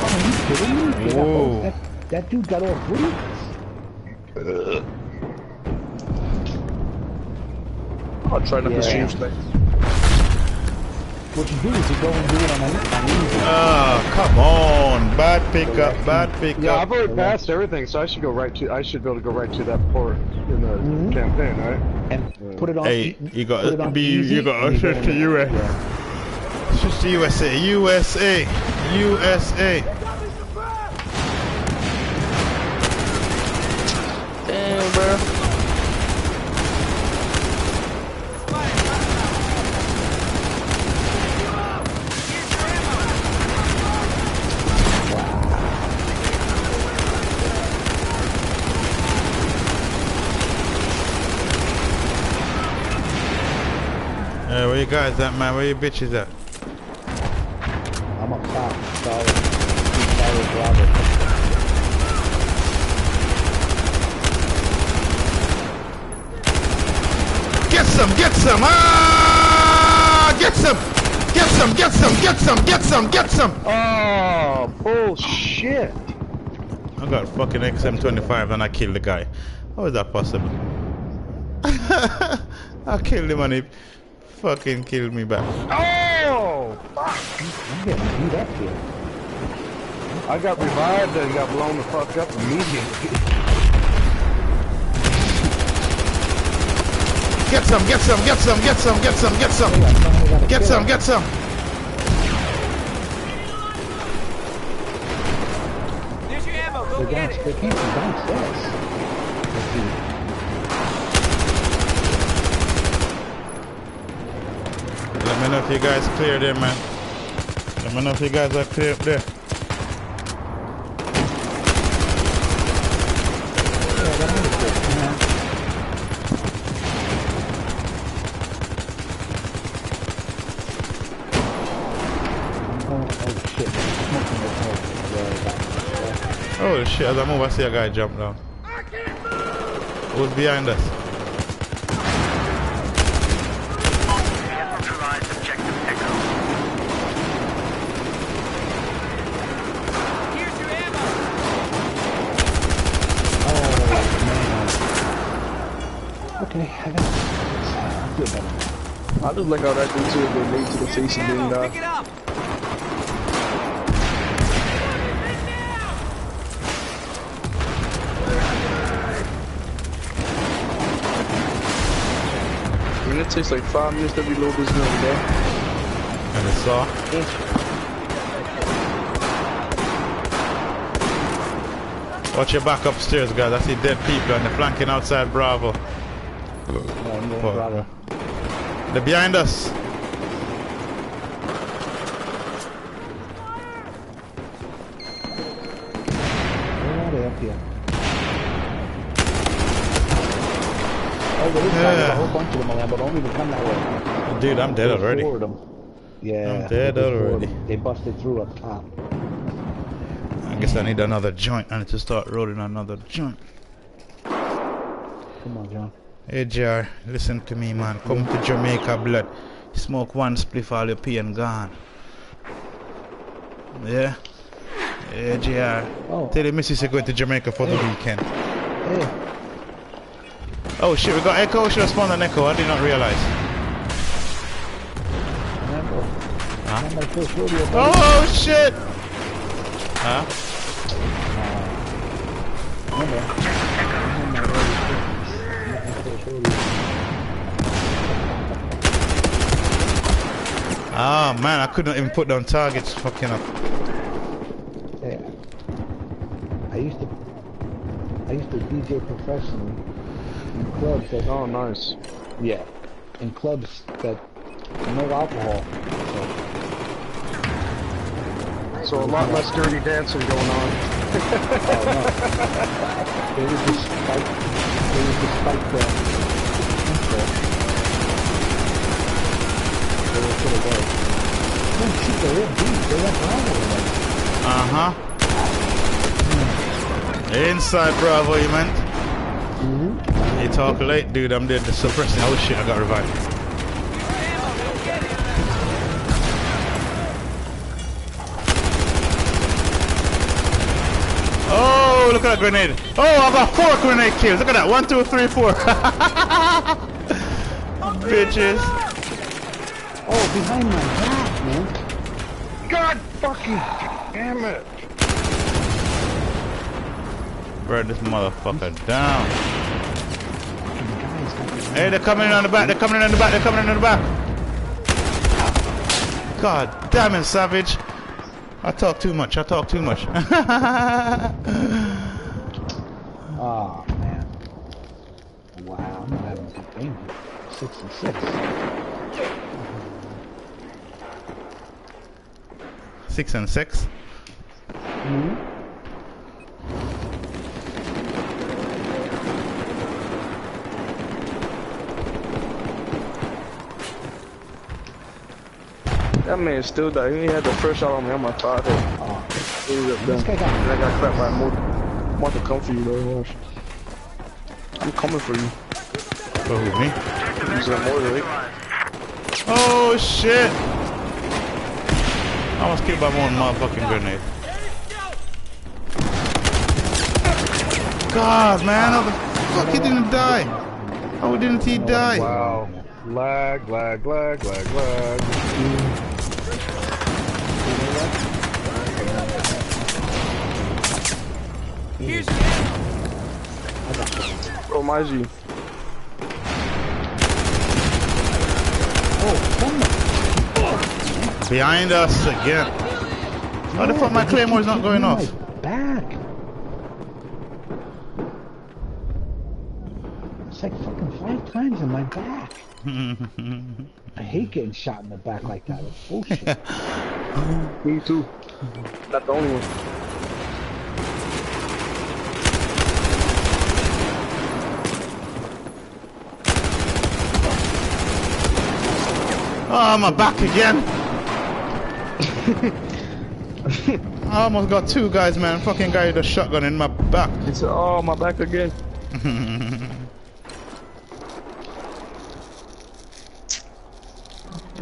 Oh, are you kidding me? Yeah, Whoa. that dude got all free. I'll try not to Yeah. stream snipe. What you do is you go and do it on easy. Oh, come on. Bad pickup, bad Yeah, pickup. I've already passed everything, so I should go right to. I should be able to go right to that port in the campaign, right? And put it on. Hey, you got put it on be easy, you got and you go to in- US. Yeah. Switch to USA. USA. USA. Damn, bro. Hey, where you guys at, man? Where you bitches at? I'm up top. Solid. Solid driver. Get some, get some! Ah! Get some! Get some, get some, get some, get some, get some! Oh, bullshit! I got fucking XM25 and I killed the guy. How is that possible? I killed him and he fucking killed me back. Oh, fuck! I'm getting beat up here. I got revived and got blown the fuck up immediately. Get some, get some, get some, get some, get some, get some! Hey, I finally got a Get kill. some, get some! There's your ammo. Go They're get down, it. they came from downstairs. Let's see. Let me know if you guys clear there, man. Let me know if you guys are clear up there. Yeah, that was good. Oh shit, there's smoke in this hole. Oh shit, as I move, I see a guy jump down. Who's behind us? Neutralize objective Echo. Here's your ammo. Okay, I got it. I feel better. I just like how that dude took a grenade to the face and didn't Pick it die. up. I mean, it takes like 5 minutes to reload this gun, bro. And a saw. Watch your back upstairs, guys. I see dead people and they're flanking outside Bravo. Yeah, Fuck. brother. They're behind us. Where are they up here? Oh, there is a whole bunch of them around, but only to come that way. Dude, I'm dead There's already. 4 of them. Yeah, I'm dead there's 4 of already. them. They busted through up top. I guess I need another joint. I need to start rolling another joint. Come on, John. Hey, JR, listen to me, man. Come to Jamaica, blood. Smoke one spliff, all your pain gone. Yeah? Yeah, JR. Oh. Tell the missus you're going to Jamaica for the weekend. Hey. Oh shit, we got Echo. Should have spawned an Echo. I did not realize. Remember? Huh? My first rodeo, buddy. Oh shit! Huh? Remember? My first rodeo. Ah man, I couldn't even put down targets. Fucking up. Yeah. I used to DJ professionally in clubs that Oh, nice. yeah, in clubs that no alcohol. So a lot less dirty dancing going on. Oh no. They would just spike. They would just spike the intro. They would put it away. Oh shit, they're real deep. They went Bravo already. Uh-huh. Inside Bravo, you meant? Mm-hmm. You talk late, dude. I'm dead to suppressing. Oh shit, I got revived. Oh, look at that grenade. Oh, I got 4 grenade kills. Look at that. 1, 2, 3, 4. Bitches. Oh, behind my back, man. God fucking damn it. Burn this motherfucker down. Guys, Hey, they're coming in on the back. They're coming in on the back. They're coming in on the back. God damn it, Savage. I talk too much. I talk too much. oh man. Wow, I'm not having a good game here. 6 and 6. 6 and 6. Mm-hmm. That man still died. He had the first shot on me. I'm like, "Fuck it." Oh, He was up this there. guy got And I got clapped by more. I'm about to come for you, though. Watch. I'm coming for you. Oh, who, me? Using a mortar, right? Oh, shit. I almost killed by one motherfucking grenade. God, man. How the fuck he didn't die? How didn't he die? Wow. Lag, lag, lag, lag, lag. Here's your ammo. Oh, my G. Behind us again. How the fuck my Claymore's not going off? Back. It's like fucking 5 times in my back. I hate getting shot in the back like that. It's bullshit. Me too. Not the only one. Oh, I'm back again. I almost got two guys, man. Fucking guy with a shotgun in my back. He said, "Oh, my back again."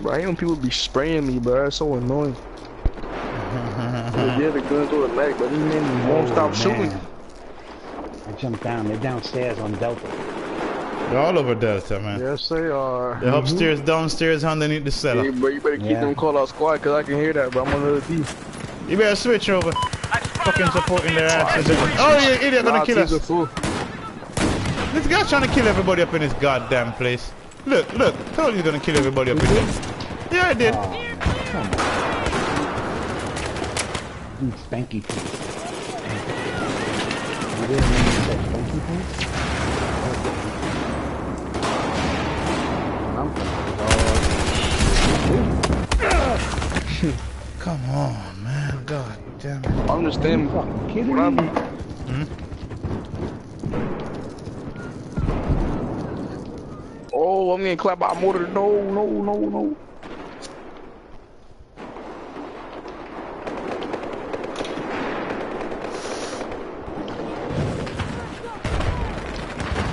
Bro, I hate when people be spraying me, bro. It's so annoying. Yeah, the gun through the leg, but these men won't stop shooting. I jumped down. They're downstairs on Delta. They're all over Delta, man. Yes, they are. They're upstairs, downstairs, underneath the cellar. Hey, bro, you better keep them call out squad, cause I can hear that, bro. I'm on the other team. You better switch over. Fucking supporting their asses. Oh, you idiot, gonna kill us. This guy's trying to kill everybody up in this goddamn place. Look, told you he's gonna kill everybody up in here. Yeah, I did. Come on. You spanky face. You didn't mean to say spanky face? Come on, man. God damn it. I'm just standing. Fucking kidding me? Oh, I'm getting clapped by a mortar. No.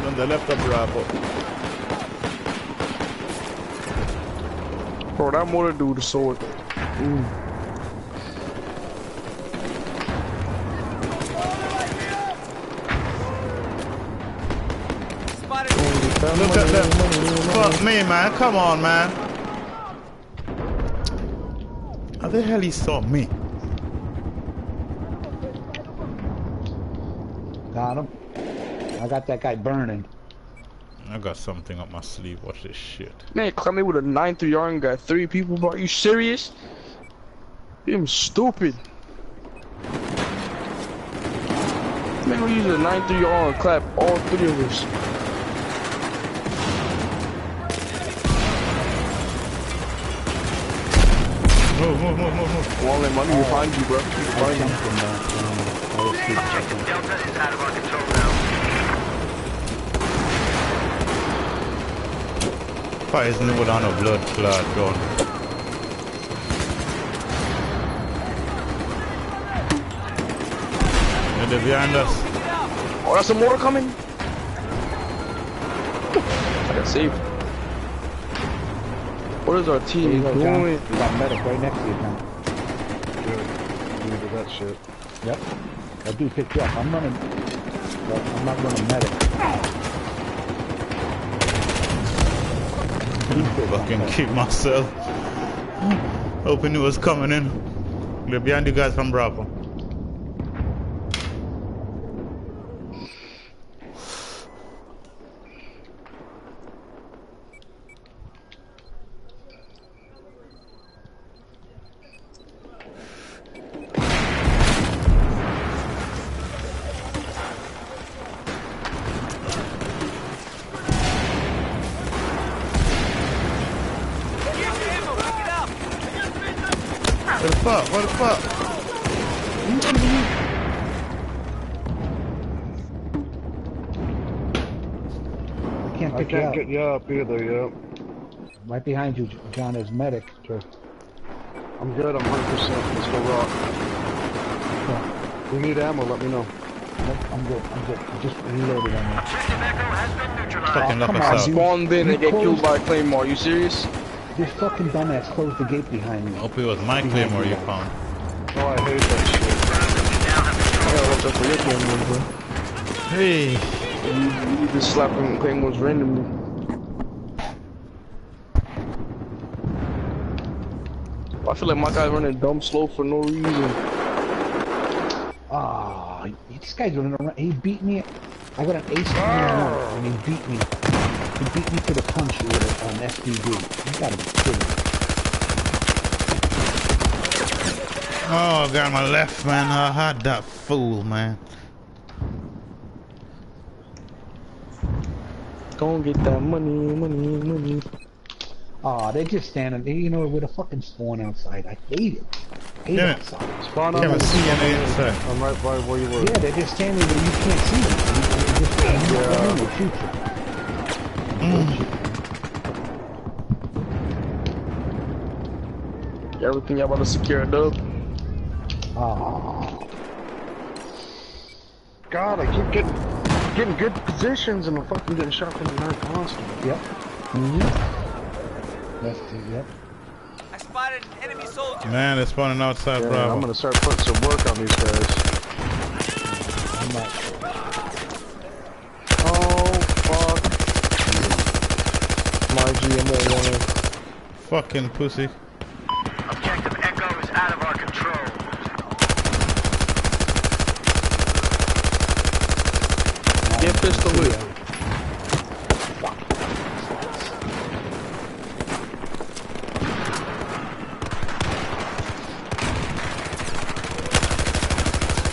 On the left of Bravo. Bro, that mortar dude the sword. Look at that. Fuck me, man. Come on, man. How the hell he saw me? Got him. I got that guy burning. I got something up my sleeve. Watch this shit. Man, clap me with a 9-3 and got 3 people, bro. Are you serious? I'm stupid. Man, we use a 9-3 and clap all 3 of us. Move. Well, let money behind you, bro. Behind you. Objective Delta is out of our control now. Fire's nibbled on a blood clot gun. And they're behind us. Oh, that's a mortar coming. I got saved. What is our team doing? We got medic right next to you, John. Good. You do that shit. Yep. That dude picked you up. I'm running. Well, I'm not running medic. Fucking keep myself. Hoping it was coming in. They're behind you guys from Bravo. What the fuck? I can't pick you up. get you up either, yep. Right behind you, John, is medic. I'm good, I'm 100%. Let's go rock. If you need ammo, let me know. Nope, I'm good. I just reloaded on that. Objective Echo has been neutralized. Fucking knock come us on, out. dude. Spawned in and get killed by a claymore. You serious? This fucking dumbass closed the gate behind me. Hope it was my claymore you found. Oh, I hate that shit. I gotta watch out for your claymore, bro. Hey. You just slapping claymores randomly. I feel like my guy's running dumb slow for no reason. Ah, this guy's running around. He beat me. I got an ace and he beat me. He beat me to the punch with an SDD. You gotta be kidding. Oh, got my left, man. I had that fool, man. Go and get that money. Ah, they're just standing there, you know, with a fucking spawn outside. I hate it. Hate Yeah. outside. Spawn on Can't the see you on the inside. I'm right by where you were. Yeah, they're just standing there. You can't see them. They just stand there and they shoot you. Everything y'all about to secure a dub. Oh. God, I keep getting good positions and I'm fucking getting shot from behind constantly. Yep. That's it, yep. I spotted an enemy soldier. Man, they're spawning outside, Yeah, Bravo. I'm gonna start putting some work on these guys. I'm not. Oh, fuck. My GMO runner. Fucking pussy. Objective Echo is out of our control. Get pistol loot.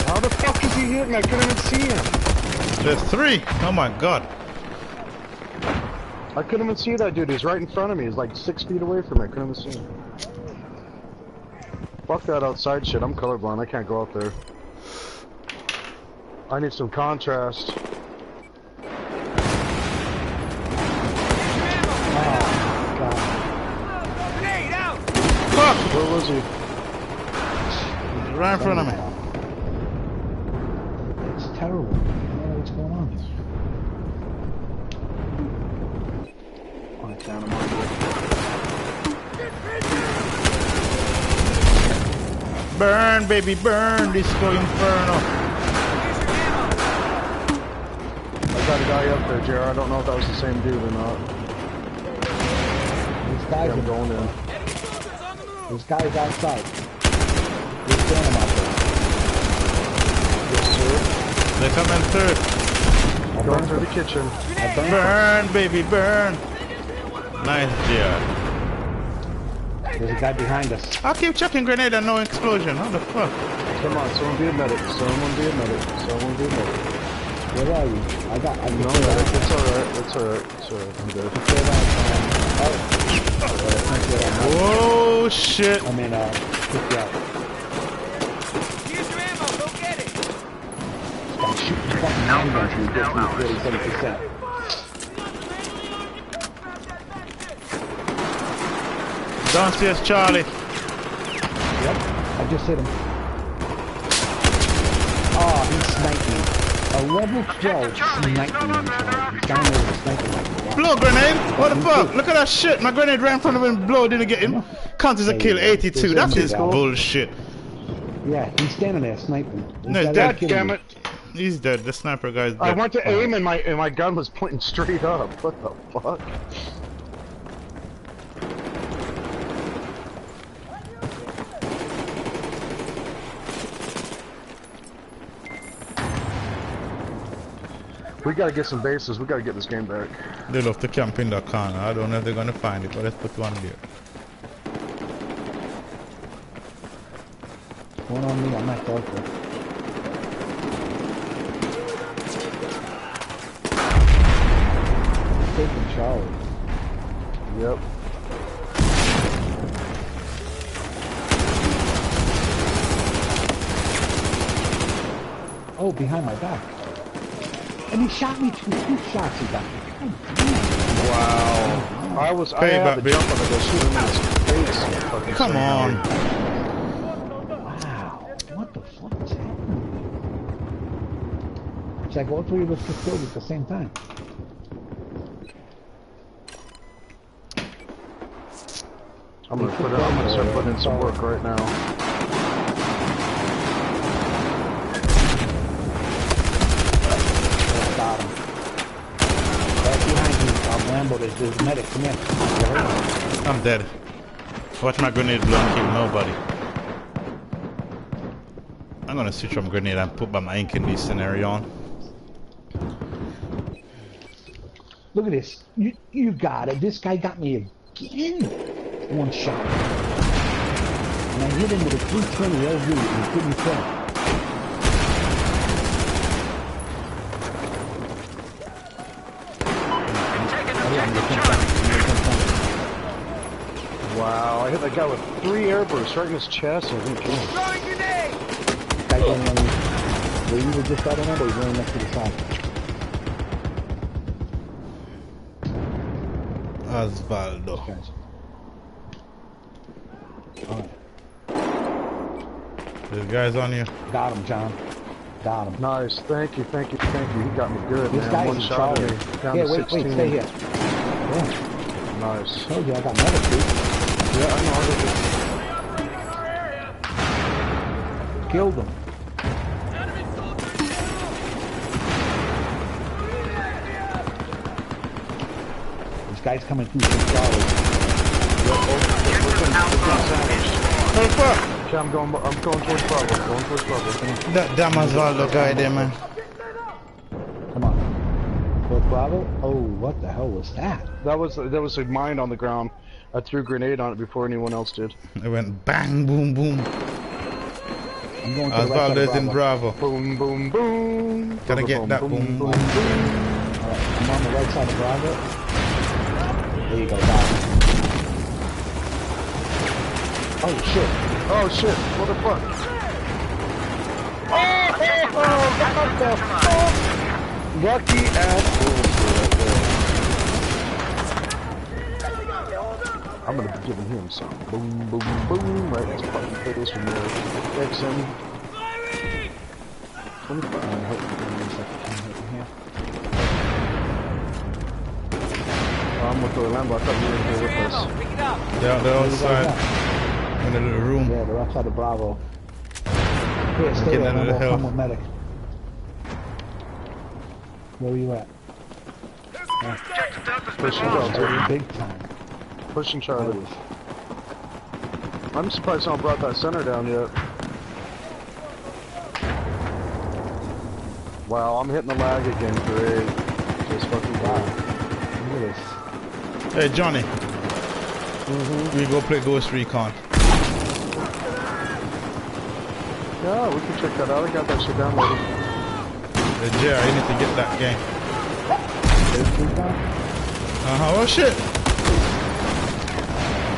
How the fuck is he hitting? I couldn't even see him. There's 3. Oh my god. I couldn't even see that dude. He's right in front of me. He's like 6 feet away from me. I couldn't even see him. Fuck that outside shit. I'm colorblind. I can't go out there. I need some contrast. Grenade out! Fuck! Where was he? He's right in front of me. It's terrible. I don't know what's going on. Oh, I found him. Burn, baby, burn. Disco Inferno. I got a guy up there, JR. I don't know if that was the same dude or not. This Yeah, guy's I'm going in. This guy's outside. There's Phantom out there. Yes, sir. They're coming through. I'll Going burn through him. the kitchen. I'll burn him. Burn, baby, burn. Nice, yeah. There's a guy behind us. I keep checking grenade and no explosion. How the fuck? Come on, someone be a medic. Someone be a medic. Someone be a medic. Where are you? I No, can medic. It's alright. It's alright. It's alright. I'm good. Whoa, shit. I mean, pick you out. Here's your ammo. Go get it. Stop shooting fucking handguns and get me 37%. Downstairs, Charlie. Yep, I just hit him. Oh, he sniped me. A level 12 sniped me. He's down there with a sniper rifle. Blow grenade? What the fuck? Look at that shit. My grenade ran in front of him and blow didn't get him. Counts as a kill, 82. That is bullshit. Yeah, he's standing there sniping. No, he's God dead. damn it. He's dead. The sniper guy's dead. I went to aim and my gun was pointing straight up. What the fuck? We gotta get some bases. We gotta get this game back. They love to camp in the corner. I don't know if they're gonna find it, but let's put one there. One on me, I'm not darker. Taking Charlie. Yep. Oh, behind my back. And he shot me two shots he got me. Wow. I had Payback, to bitch. jump on the go shoot him in his face. Fucking Come straight on. down. Wow. What the fuck is happening? It's like all three of us just killed at the same time. I'm gonna start putting in some work right now. Got him. Right behind you, Lambo, there's a medic. Come here. I'm dead. Watch my grenade blow and kill nobody. I'm gonna switch from grenade and put my ink in this scenario on. Look at this. You got it. This guy got me again. One shot. And I hit him with a 320 LV and he couldn't kill. Wow, I hit that guy with 3 air bursts right in his chest and I didn't kill him. Throwing grenade! Guy going on where you were just out of number, he's running next to the side. Osvaldo. Guys. Alright. This guy's on you. Got him, John. Got him. Nice. Thank you, thank you, thank you. He got me good, This man. guy's One in shot Charlie. at me. Down Yeah, to wait, 16. stay here. Yeah. Nice. Told you I got medic, dude. Yeah, I know. Killed him. This guy's coming through from Charlie. Oh fuck! Okay, I'm going towards Bravo. Going towards Bravo. That damn Osvaldo guy there, man. Come on. Towards Bravo? Oh, what the hell was that? There was a mine on the ground. I threw a grenade on it before anyone else did. It went bang, boom, boom. I'm going to the right side Osvaldo's of in Bravo. Boom, boom, boom. Gotta get that boom, boom. Alright, I'm on the right side of Bravo. There you go, got him. Oh shit. Oh shit! What the fuck? Oh, what the fuck? Lucky ass bullshit. I'm gonna be giving him some. Boom, boom, boom. Right in his fucking face from there. Fix him. 25. I'm with Orlando. I thought you were in here with us. Pick it up. They're on the outside. In a little room. Yeah, they're outside of Bravo. Here, stay Getting there, under the we'll hill. come with medic. Where are you at? Pushing Charlie. Big time. Pushing Charlie. I'm surprised someone brought that center down yet. Wow, I'm hitting the lag again. Great. Just fucking wow. Look at this. Hey Johnny, we go play Ghost Recon. Yeah, we can check that out. I got that shit downloaded. Hey Jerry, you need to get that game. Oh shit!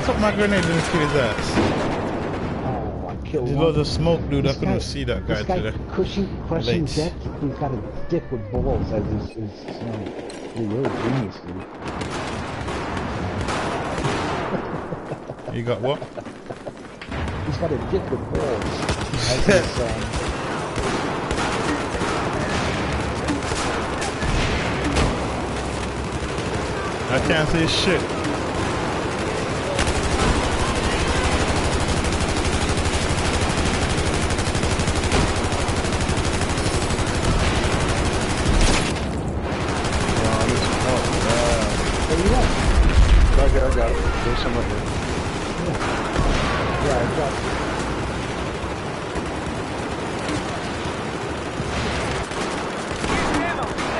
Took my grenade and kill his ass. Oh, I killed There's one. loads of smoke, dude. I This couldn't guy- see that guy This guy today. crushing Late. deck. He's got a dick with balls as his name. He's really genius, dude. You got what? He's got a dick with balls as his I can't see shit. Where you at? I got it. There's some right here. Yeah, I got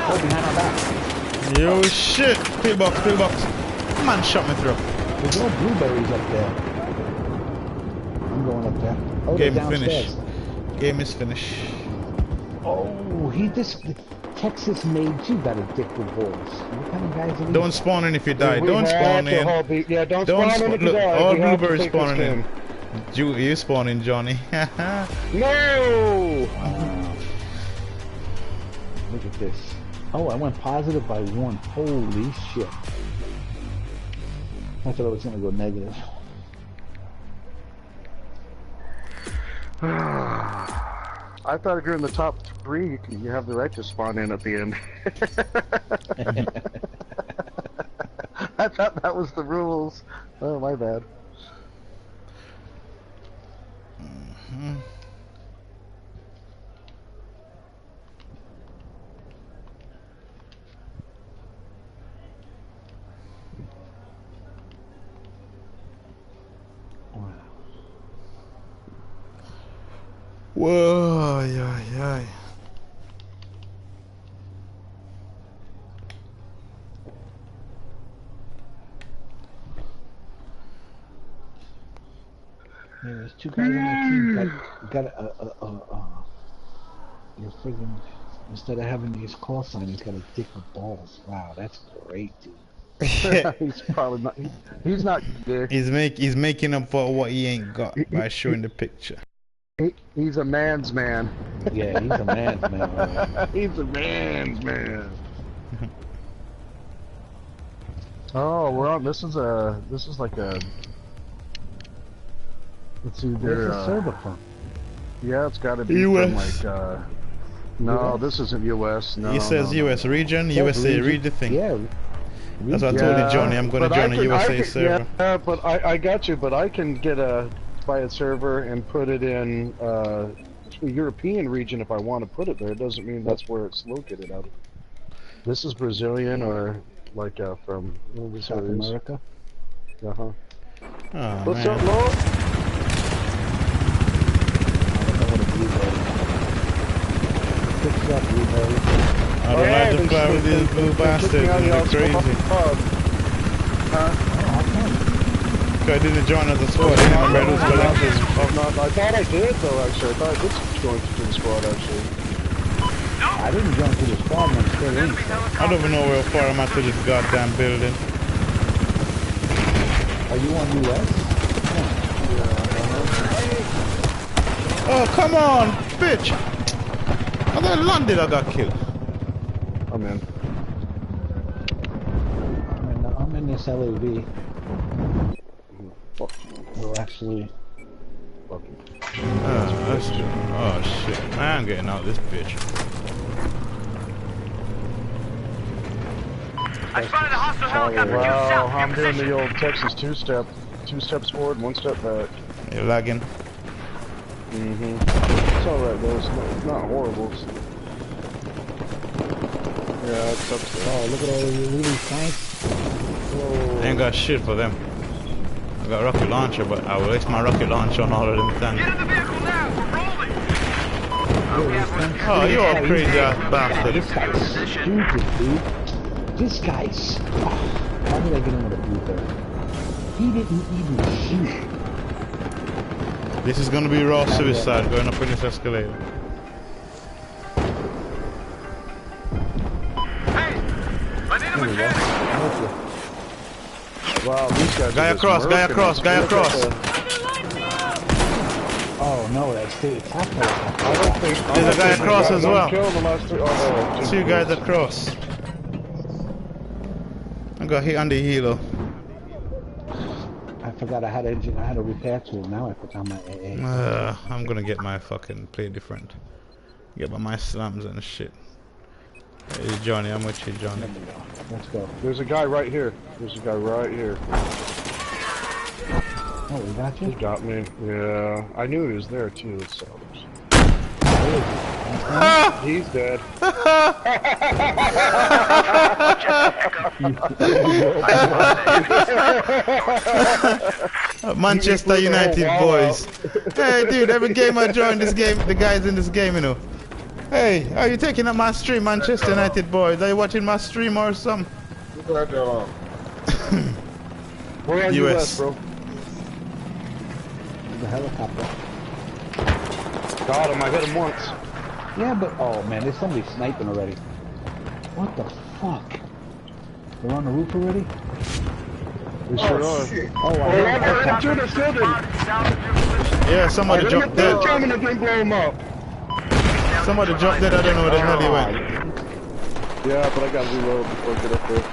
Oh, behind our back. Yo shit! Pillbox, pillbox. Man shot me through. There's no blueberries up there. I'm going up there. Oh, Game they're finished. downstairs. Game is finished. Oh, he just... Texas made you got a dick with balls. What kind of guys are these? Don't spawn in if you die. We Don't have spawn to in. hold the- yeah, don't Don't spawn in if you look, die. all We have to blueberries take this spawning in. game. You spawning, Johnny. No! Look at this. Oh, I went positive by 1. Holy shit. I thought I was going to go negative. I thought if you're in the top 3, you have the right to spawn in at the end. I thought that was the rules. Oh, my bad. Whoa, yeah, yeah. Yeah, there's 2 guys on my team. Got you're friggin', instead of having these call signs, he's got a dick with balls. Wow, that's great, dude. He's probably not. He's not there. He's making up for what he ain't got by showing the picture. He's a man's man. Yeah, he's a man's man. Right? He's a man's man. Oh, we're on. This is like a. Let's see. Where's the server from? Yeah, it's got to be US. from like. No, this isn't US. No. He says no, US region, Says USA. region. Read the thing. Yeah. That's what I told you, Johnny. I'm going to but join a USA can, server. Yeah, but I got you. But I can get buy a server and put it in a European region if I want to put it there. It doesn't mean that's where it's located out of. This is Brazilian or like from South America. Uh huh. Oh, What's man. up, Lord? I don't like to fly with these blue bastards. They're crazy. I didn't join as a squad. I didn't remember those collectors. I thought I did though. Actually, I thought I did join to the squad. Actually, I didn't jump to the squad, and I'm still in. I don't even know where far I'm at to this goddamn building. Are you on US? Oh, come on, bitch! I thought London I got killed. I'm in. I'm in this LAV. Well, actually. Oh shit. I'm getting out this bitch. I spotted a hostile helicopter due Wow, south. I'm Your doing position. the old Texas two-step. 2 steps forward, 1 step back. You're lagging. It's alright though, it's not horrible. Yeah, it's up there. Oh, look at all the really tanks. I ain't got shit for them. I got a rocket launcher, but I will waste my rocket launcher on all of them Get things. in the vehicle now. We're rolling. Oh, you're a crazy ass bastard. This guy's stupid, dude. This guy's. How did I get in with a boot there? He didn't even shoot. This is gonna be raw suicide going up in this escalator. Hey, I need a mechanic. Wow, these guys Guy are just across, guy murking across, us. guy Look at across. Oh no, that's the attack. I don't think. There's a guy across as well. Killed the last 3. Oh, 2 guys across. I got hit on the helo. I forgot I had engine. I had a repair tool. Now I put on my AA. I'm gonna get my fucking play different. Get my slams and shit. Hey Johnny, I'm with you, Johnny. Let's go. There's a guy right here. There's a guy right here. Oh, we got He you. got me. Yeah, I knew he was there too. So he's dead. Manchester United boys. Hey dude, every game I join this game, the guys in this game, you know. Hey, are you taking up my stream, Manchester United boys? Are you watching my stream or something? We're on US, bro. The helicopter. Got him. I hit him once. Yeah, but oh man, there's somebody sniping already. What the fuck? They're on the roof already? We sure are. Oh, I They're still there. Yeah, somebody jumped dead. Coming and then blow him up. Somebody jumped dead, I don't know where the hell he went. Yeah, but I got to reload before I get up there.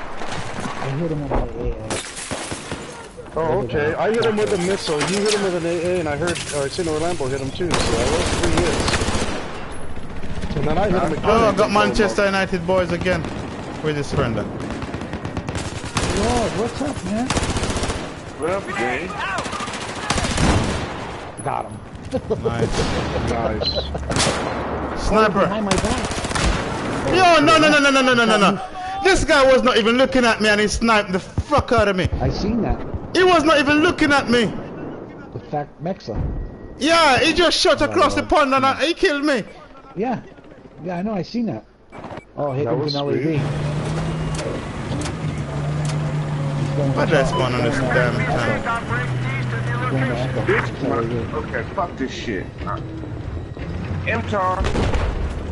I hit him on my AA. Oh, okay. I hit him with a missile. You hit him with an AA, and I heard, I seen Orlando hit him too, so I was 3 hits. And then I hit him again. Oh, I got Manchester United boys again. Where's this friend at? Lord, what's up, man? What up, Jay? Got him. Nice. Nice. Sniper. Behind my back. Yo, no. This guy was not even looking at me and he sniped the fuck out of me. I seen that. He was not even looking at me. The fact Mexa. Yeah, he just shot across the pond and he killed me. Yeah. Yeah, I know, I seen that. Oh, hit That him with was an sweet. LAV. Why did I spawn on this damn tank? Okay, fuck this shit. MTAR,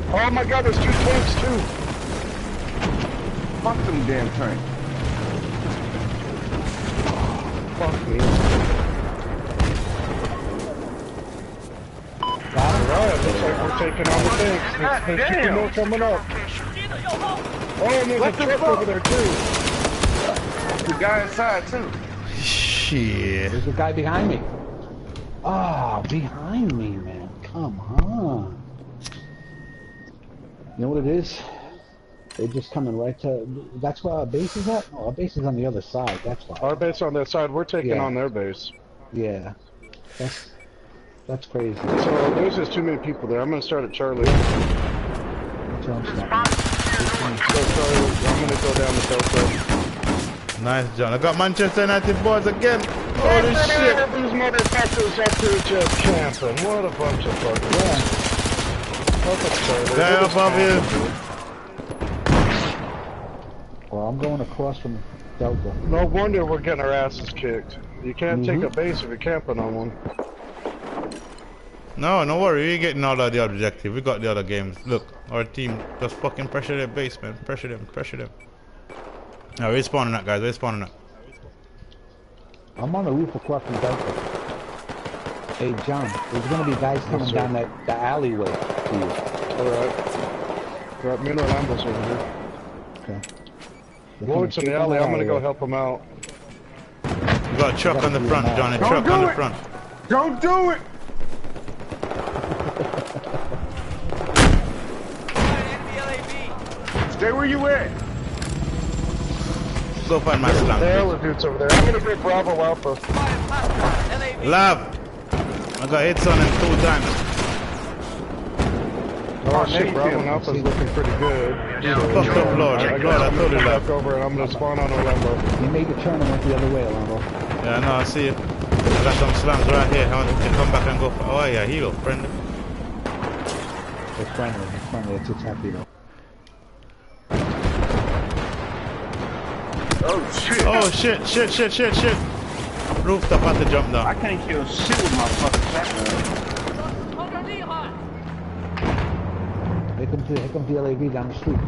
Oh my god, there's 2 tanks too. fuck them damn tanks. Fuck me. Alright, looks like we're taking on the tanks. There's 2 more coming up. Oh, and there's a truck over there too. The guy inside too. Shit. There's a guy behind me. Ah, behind me, man. Come Come on. You know what it is? They're just coming right to... That's where our base is at? No, our base is on the other side. That's why. Our base on that side, we're taking on their base. Yeah. That's crazy. So there's just too many people there. I'm gonna start at Charlie. That's what I'm starting. So Charlie, I'm gonna go down to Delta. Nice, John. I got Manchester United boys again. Holy shit. These motherfuckers up here just camping. What a bunch of fuckers. Yeah. Guy above you. Well, I'm going across from Delta. No wonder we're getting our asses kicked. You can't take a base if you're camping on one. No, no worry. We're getting all of the objective. We got the other games. Look, our team just fucking pressure their base, man. Pressure them. Pressure them. Now, we're spawning up, guys. We're spawning up. I'm on the roof across from Delta. Hey, John, there's going to be guys coming down the alleyway to you. Alright. Got me and Orlando's over here. Okay. Lloyd's in the alley. I'm going to go help him out. We got a truck on the front, Johnny. Truck on the front. Don't do it! Stay where you at. Go find my slam. There are dudes over there. I'm going to bring Bravo Alpha. Lab. I got hits on him 2 times. Oh shit, Bravo Alpha's looking pretty good. Fucked up, Lord. I told you back over and I'm going to spawn on Orlando. You made the turn and went the other way, Orlando. Yeah, no, I see you. I got some slams right here. I want you to come back and go for... Oh, yeah, hero, friendly. It's friendly. It's happy though. Oh shit. Oh, shit. Rooftop had to jump I down. can't kill shit with my fucking shotgun. Here comes the LAV down the street.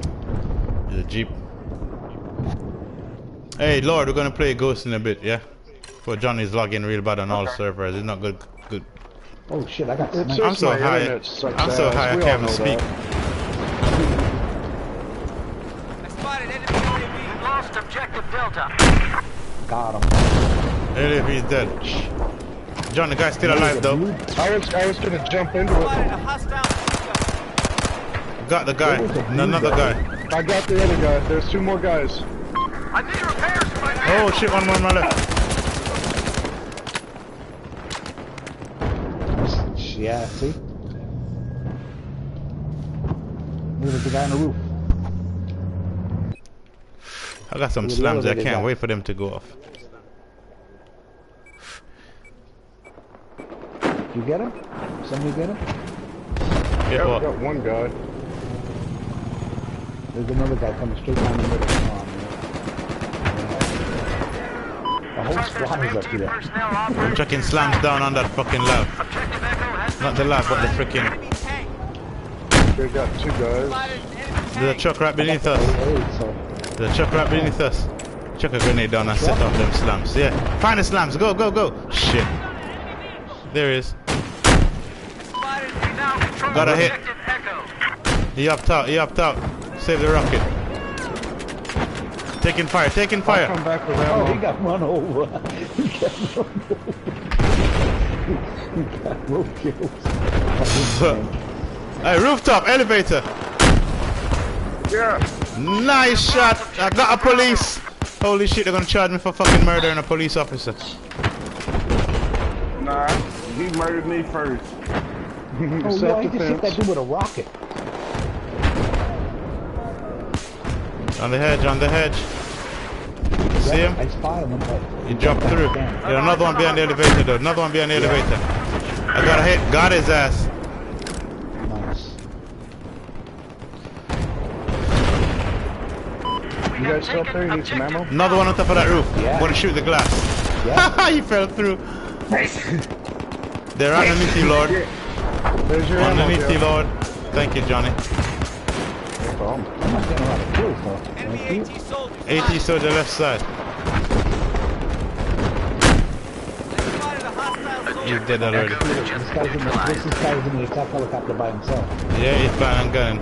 There's a Jeep. Hey, Lord, we're gonna play Ghost in a bit, yeah? For Johnny's logging real bad on all servers. It's not good. Oh shit, I got It's sniped. I'm so my high. internet sucks I'm so ass. high I We can't all even know speak. I spotted enemy UAV. Lost objective Delta. Got him. LAV's dead. John, the guy's still alive though. I was gonna jump into Spotted it. a hostile. Got the guy. Another guy. I got the other guy. There's 2 more guys. I need repairs for my Oh shit, one more on my left. Yeah, see? Look at the guy on the roof. I got some Look at the slams. I elevator can't guy. wait for them to go off. You get him? Somebody get him? Yeah, Yeah, we what? got one guy. There's another guy coming straight down the middle. Oh, man. The whole squad is up here. I'm chucking slams down on that fucking lab. Not the lab, but the freaking. Enemy tank. They got 2 guys. Spotted an enemy There's a tank. truck right beneath us. Hey, so There's a truck right beneath us. Chuck a grenade down and set off them slams. Yeah. Find the slams. Go. Shit. There he is. Spotted Got a hit. Echo. He upped out. Save the rocket. Taking fire. I'll come back with oh, he ammo. got run over. He got run over. He got road kills. Hey, rooftop, elevator. Yeah. Nice shot. I got a police. Holy shit, they're gonna charge me for fucking murdering a police officer. Nah, he murdered me first. Oh, yeah, he just hit that dude with a rocket. On the hedge. See him? I spotted him, but He jumped through. There's another one behind the elevator though. Another one behind the elevator. I got a hit. Got his ass. nice. You guys still up there? You need some ammo? Another one on top of that roof. Yeah. I'm gonna shoot the glass. Yeah. He fell through. They're underneath you, Lord. There's your ammo. Underneath you, Joe. Lord. Thank you, Johnny. No problem. I'm not getting a lot of kills, though. enemy Thank you. AT soldiers. AT soldier left side. Spotted a hostile soldier. He's dead already. This guy's in the attack helicopter by himself. Yeah, he's planning on gunning.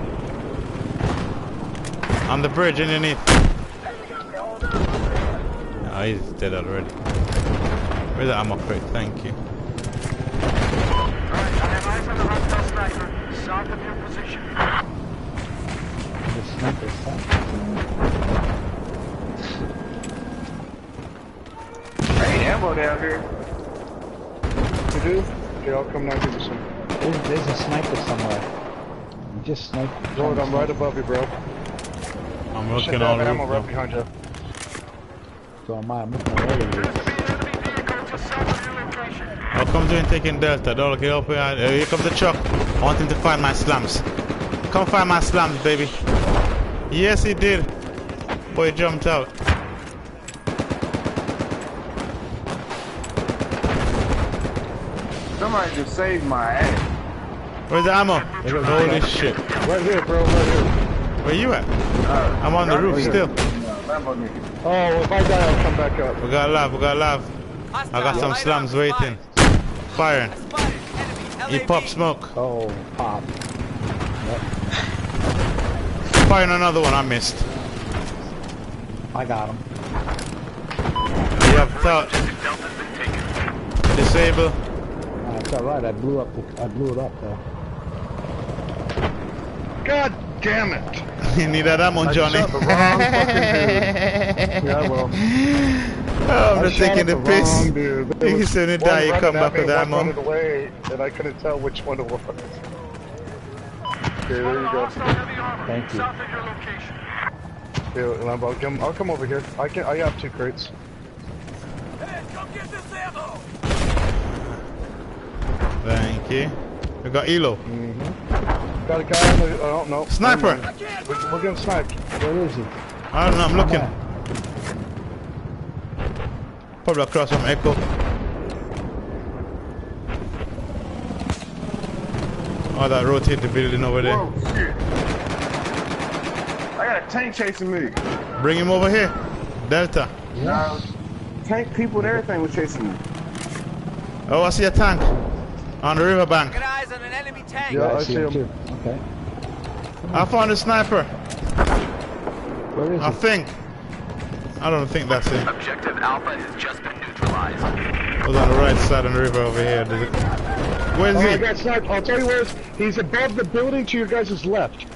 On the bridge underneath. Oh, he's dead already. Where's the ammo crate? Thank you. Alright, I have eyes on the hostile sniper south of your position. The sniper's stuff. Hey, ammo down here. You do? Okay, I'll come now give you some. There's a sniper somewhere. You just sniped. Lord, I'm right above you, bro. I'm Should looking have all ammo over. right behind you. So am I. I'm looking at all of you. I'll come to and taking Delta. Don't get up here. Here comes the truck. I want him to find my slams. Come find my slams, baby. Yes, he did. Boy jumped out. Somebody just saved my ass. Where's the ammo? Holy shit. Right here, bro, right here. Where you at? I'm on the roof still. Lambo nigga. Oh, if I die, I'll come back up. We got love, we got love. I got some slams waiting. Firing. He popped smoke. Oh, pop. Yep. Firing another one, I missed. I got him. You have thought. Disable. It's alright. I blew it up though. God damn it! You need that ammo, I Johnny. shot the wrong fucking dude. Yeah, well. Oh, I'm I just shot taking at the piss. wrong dude. There You was said it one die, you running come at back me with and one ammo. running away, and I couldn't tell which one it was. Okay, there you go. Thank you. South of your location. Yeah, and I'll come over here. I have 2 crates. Hey, come get this ammo! Thank you. We got Elo. Got a guy on the. I don't know. Sniper! We're getting sniped. Where is he? I don't know, I'm looking. Yeah. Probably across from Echo. Oh, that rotate the building over there. Whoa, shit. I got a tank chasing me. Bring him over here. Delta. Nah, tank people and everything was chasing me. Oh, I see a tank. On the riverbank. Get eyes on an enemy tank. Yeah, I I see him him. too. Okay. I found a sniper. Where is I he? think. I don't think that's him. Objective Alpha has just been neutralized. It was on the right side of the river over here. Where is Oh, I he? got sniped. I'll tell you where he's above the building to your guys' left.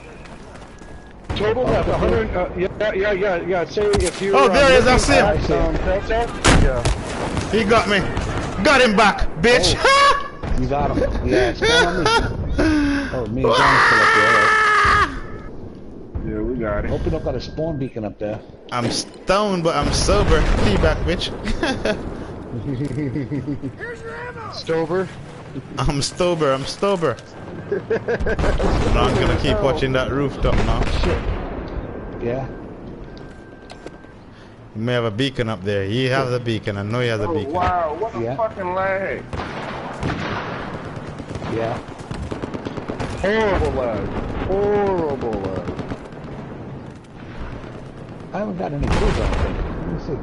Total left, 100. Yeah. Say if you. Oh, there he is. I see him. Delta. Yeah. He got me. Got him back, bitch. You got him. Yeah, spawn on me. Oh, me and John's still up there. Right? Yeah, we got it. Hope we don't got a spawn beacon up there. I'm stoned, but I'm sober. Feedback, bitch. Stover. I'm stober. I'm stober. Now I'm gonna keep watching that rooftop now. Shit. Yeah. You may have a beacon up there. He has a beacon. I know he has a Oh, beacon. wow, what a Yeah. fucking lag. Yeah. Horrible lag. Horrible lag. I haven't got any kills, I don't think. Let me see.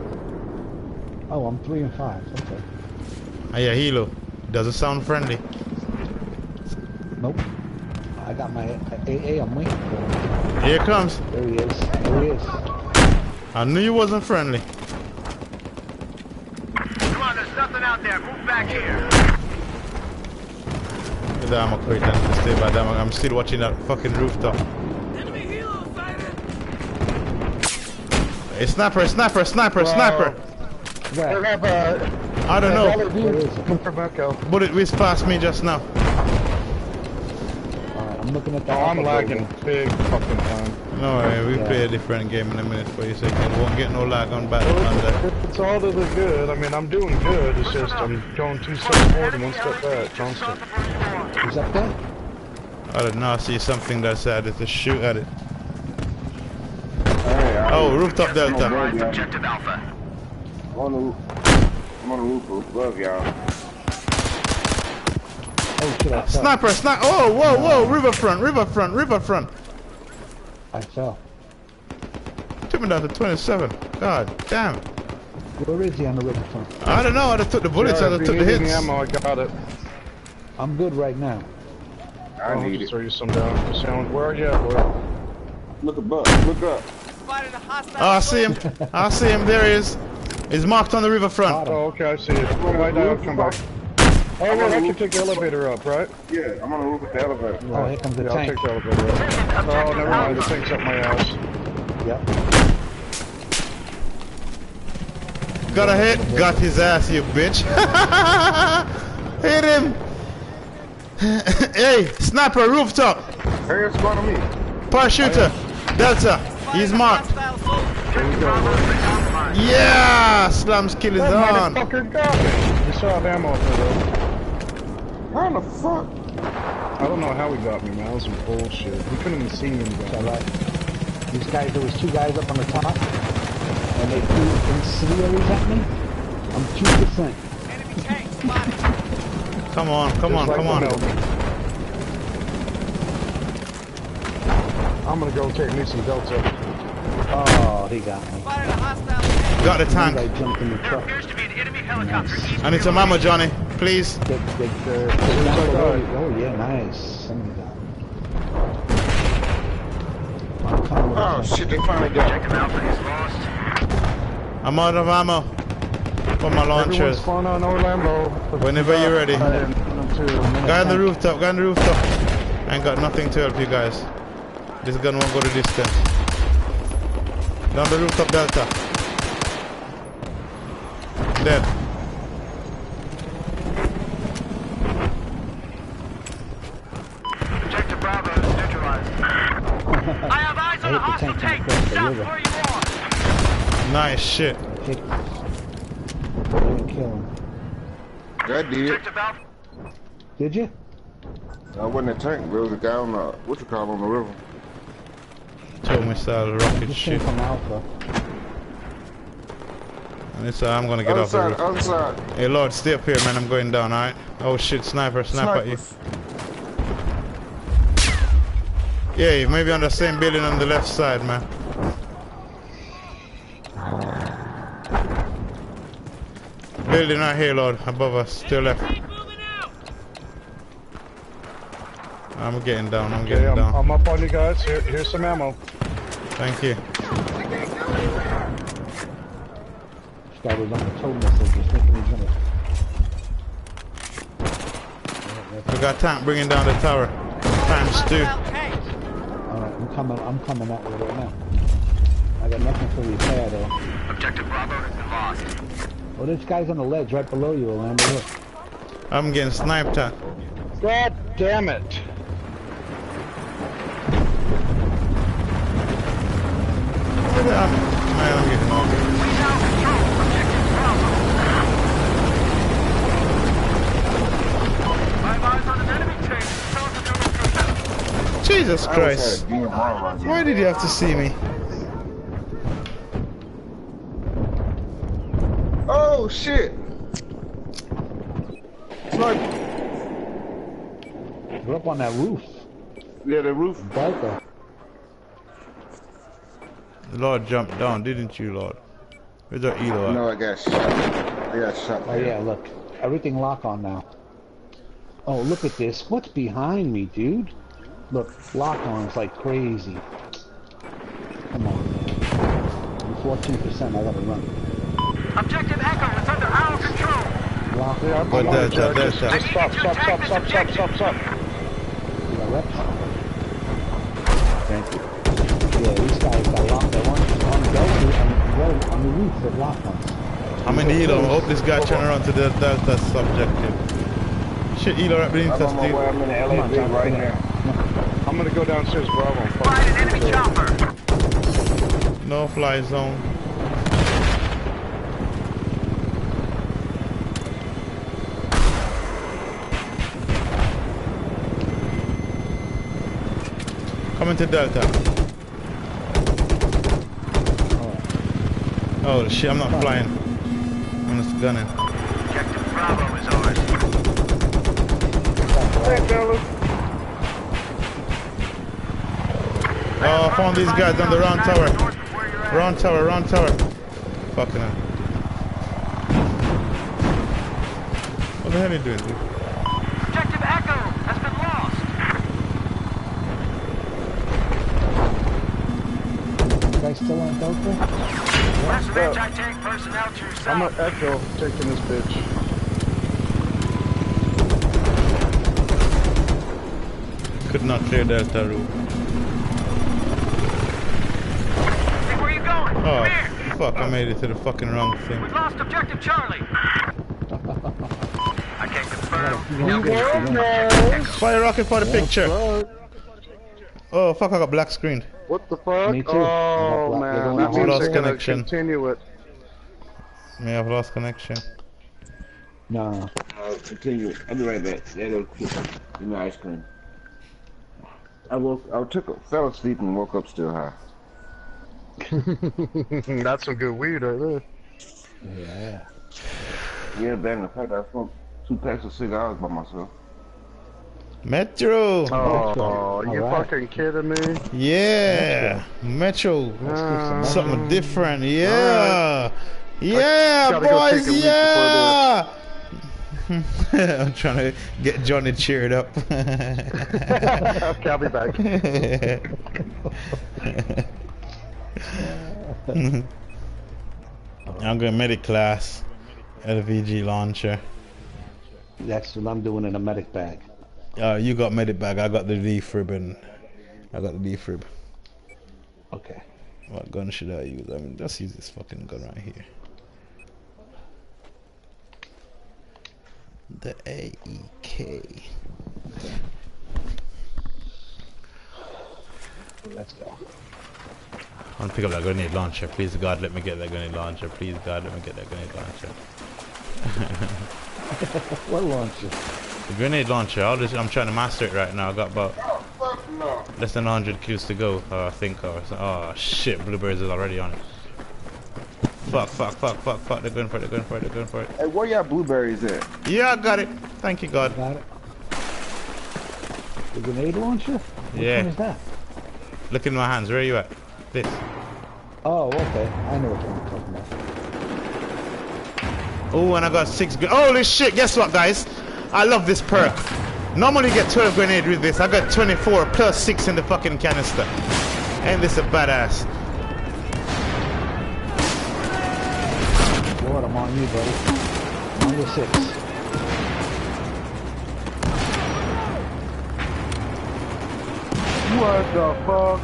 Oh, I'm 3 and 5. Okay. Oh, yeah, Hilo. Doesn't sound friendly. Nope. I got my AA. I'm waiting for him. Here it comes. There he is. There he is. I knew you wasn't friendly. Come on, there's nothing out there. Move back here. The ammo crate then. Stay by them. I'm still watching that fucking rooftop. Enemy helo sighted! Hey, sniper, sniper, sniper, sniper. They Where? have I don't know. Where is he? come from Echo. Bullet whizzed past me just now. Alright, I'm looking at the Oh, I'm Alpha lagging building. big fucking time. No worry, we Yeah. play a different game in a minute for you, so you won't get no lag on battle under. It's all to the good. I mean, I'm doing good. It's just I'm going 2 steps forward and 1 step back. Constant. He's up there? I don't know, I see something that decided to shoot at it. Hey, Oh, rooftop delta. Objective Alpha. I'm on the roof above y'all. Oh shit, I fell. Sniper, sniper! Oh, whoa, whoa! Riverfront, riverfront, riverfront! I fell. Took me down to 27. God damn. Where is he on the riverfront? I don't know, I just took the bullets, I if just you took the need any hits. ammo, I got it. I'm good right now. I I'll need just it. throw you some down. Sound, where are you at, boy? Look above, look up. Spotted a hostile. Oh, I see him. I see him, there he is. He's marked on the riverfront. Oh, okay, I see it. When I die, I'll come back. Oh, wait, I can take the elevator up, right? Yeah, I'm on the roof with the elevator. Oh, here comes the Yeah, I'll tank. take the elevator up. Oh, never mind, the tank's up my ass. Yep. Got a hit. Got his ass, you bitch. Hit him. Hey, sniper, rooftop. Hey, it's going to me. Parachuter. Delta. He's marked. Hostile soldier. Yeah! Slam's kill is That on. motherfucker got me! We still have ammo up there, though. How the fuck? I don't know how he got me, man. That was some bullshit. We couldn't even see me. It's alright. These guys, there was 2 guys up on the top, and they threw incendiaries at me. I'm 2%. Enemy tank spotted. Come on, come on, come on. I'm gonna go take me some Delta. Oh, he got me. Spotted a hostile tank. Got the I tank. jumped in the There truck. appears to be an enemy helicopter east. I need some ammo, Johnny. Please. Oh yeah, nice. Somebody got me. I'm coming with Oh, a tank. shit, they finally got Objective Alpha is lost. I'm out of ammo for my Everyone's launchers. fun on Orlando. Whenever you're ready. I am too. Guy on the rooftop, guy on the rooftop. I ain't got nothing to help you guys. This gun won't go the distance. Down the rooftop, Delta. Dead. Objective Bravo is neutralized. I have eyes on a hate the hostile tank tank. across the Stop river. where you are. Nice shit. Hit. Didn't kill him. That did. Objective Alpha. Did you? I wasn't a tank, but it was a guy on the, what you call on the river. Two missile rocket This shit. came from Alpha. And it's, I'm gonna get Other off the side, roof. other side. Hey Lord, stay up here, man. I'm going down, alright? Oh shit, sniper at you. Yeah, maybe on the same building on the left side, man. Building right here, Lord, above us, to your left. I'm getting down, I'm Okay, getting down. I'm up on you guys. Here's some ammo. Thank you. This guy was on the tow missile, just thinking he's gonna. We got tank bringing down the tower. Times 2. Hostile tank. Alright, I'm coming that way right now. I got nothing for repair though. Objective Bravo has been lost. Well, this guy's on the ledge right below you, Orlando. Look. I'm getting sniped at. God damn it. Man, I'm getting off. We now control Objective Bravo. I have eyes on an enemy tank. South of your location. Jesus I Christ. almost had a DM wrong right Why did you have to see me? Oh, shit. Like, We're up on that roof. yeah, the roof. Delta. The Lord jumped down, didn't you, Lord? Where's our Elo at? No, I got shot. I got shot. Oh yeah, look. Everything lock on now. Oh, look at this. What's behind me, dude? Look, lock on is like crazy. Come on. I'm 14%, I gotta run. Objective Echo is under our control. Lock Yeah, on. I'm But on it, Delta, Jack. Delta. Just stop. You got reps? Thank you. Yeah, these guys got locked. They're on Delta and well, on the roof, they're locked on. I'm in the Elo. I hope this guy turn around to the Delta subjective. Shit, Elo right beneath I'm us, on my way. dude. I'm in the Come on, LAV John, right come on. here. I'm gonna go downstairs, Bravo. and fuck Find an enemy chopper. No fly zone. Coming to Delta. Oh shit, I'm not flying. I'm just gunning. Objective Bravo is ours. Hey, fellas. Oh, I found these guys on the round tower. Round tower, round tower. Fucking hell. What the hell are you doing, dude? Objective Echo has been lost. You guys still on Delta? Less anti-tank personnel to your I'm south. an Echo taking this bitch. Could not clear Delta roof. Hey, where you going? Oh, Come here. fuck, I made it to the fucking wrong thing. We've lost objective Charlie. I can confirm. Fire rocket for the picture. Right. Oh, fuck, I got black screen. What the fuck? Me too. Oh, They're man. going That out. means Lost they're gonna connection. continue it. May have lost connection. No. Continue. I'll be right back. There go. Give me ice cream. I fell asleep and woke up still high. That's some good weed right there. Yeah. Yeah, better the fact I smoked 2 packs of cigars by myself. Metro! Oh, you Alright. fucking kidding me? Yeah! Metro! Ah. Something different, yeah! Yeah, gotta go boys, take a leak yeah! I'm trying to get Johnny cheered up. Okay, I'll be back. I'm going medic class, LVG launcher. That's what I'm doing in a medic bag. You got medic bag, I got the defib and I got the defib. Okay. What gun should I use? I mean, just use this fucking gun right here. The AEK. Let's go. I want to pick up that grenade launcher. Please God, let me get that grenade launcher. Please God, let me get that grenade launcher. What launcher? The grenade launcher. I'm trying to master it right now. I got about less than 100 kills to go. I think. Oh shit! Bluebirds is already on it. Fuck! They're going for it. Hey, where y'all blueberries at? Yeah, I got it. Thank you, God. Got it. The grenade launcher? Which Yeah. one is that? Look in my hands. Where are you at? This. Oh, okay. I know what you're talking about. Oh, and I got 6. Holy shit! Guess what, guys? I love this perk. Normally you get 12 grenades with this. I got 24 plus 6 in the fucking canister. Ain't this a badass? Lord, I'm on you, buddy. I'm on your 6. What the fuck?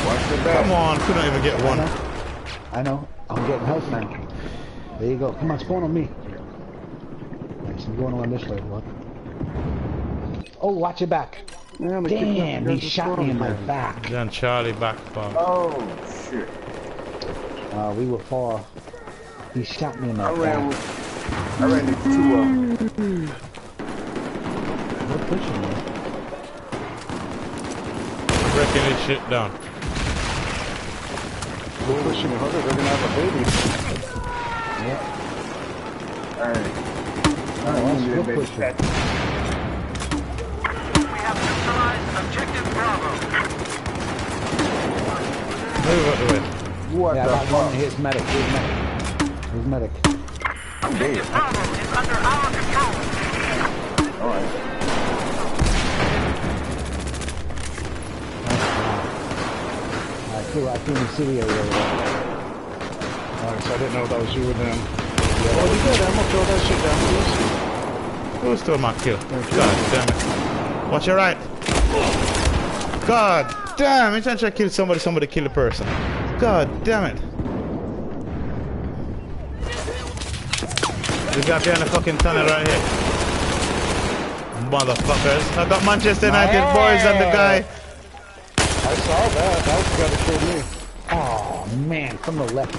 Watch the back. Come on, couldn't even get one. I know. I'm getting health now. There you go. Come on, spawn on me. Nice, I'm going on this way, bud. Oh, watch your back. Yeah, they keep Damn, he shot me in my back. Then Charlie back bomb. Oh, shit. We were far. He shot me in my I ran back. into 2 of them. They're pushing me. Breaking this shit down. They're pushing it harder. They're gonna have a baby. Yeah. Alright. Oh, that's good pushing. We have neutralized objective Bravo. Move out the way. What Yeah, the that one fuck? his medic. His medic. His medic. Objective Bravo is under our control. Alright. I threw incendiary over there. Alright, so I didn't know that was you and them. Oh, you good. I'm gonna throw that shit down, please. Who stole my kill? God damn it. Watch your right. God damn, you trying to kill somebody kill a person. God damn it. This guy behind the fucking tunnel right here. Motherfuckers. I got Manchester United boys and the guy. I saw that. That was the guy that killed me. Oh man, from the left.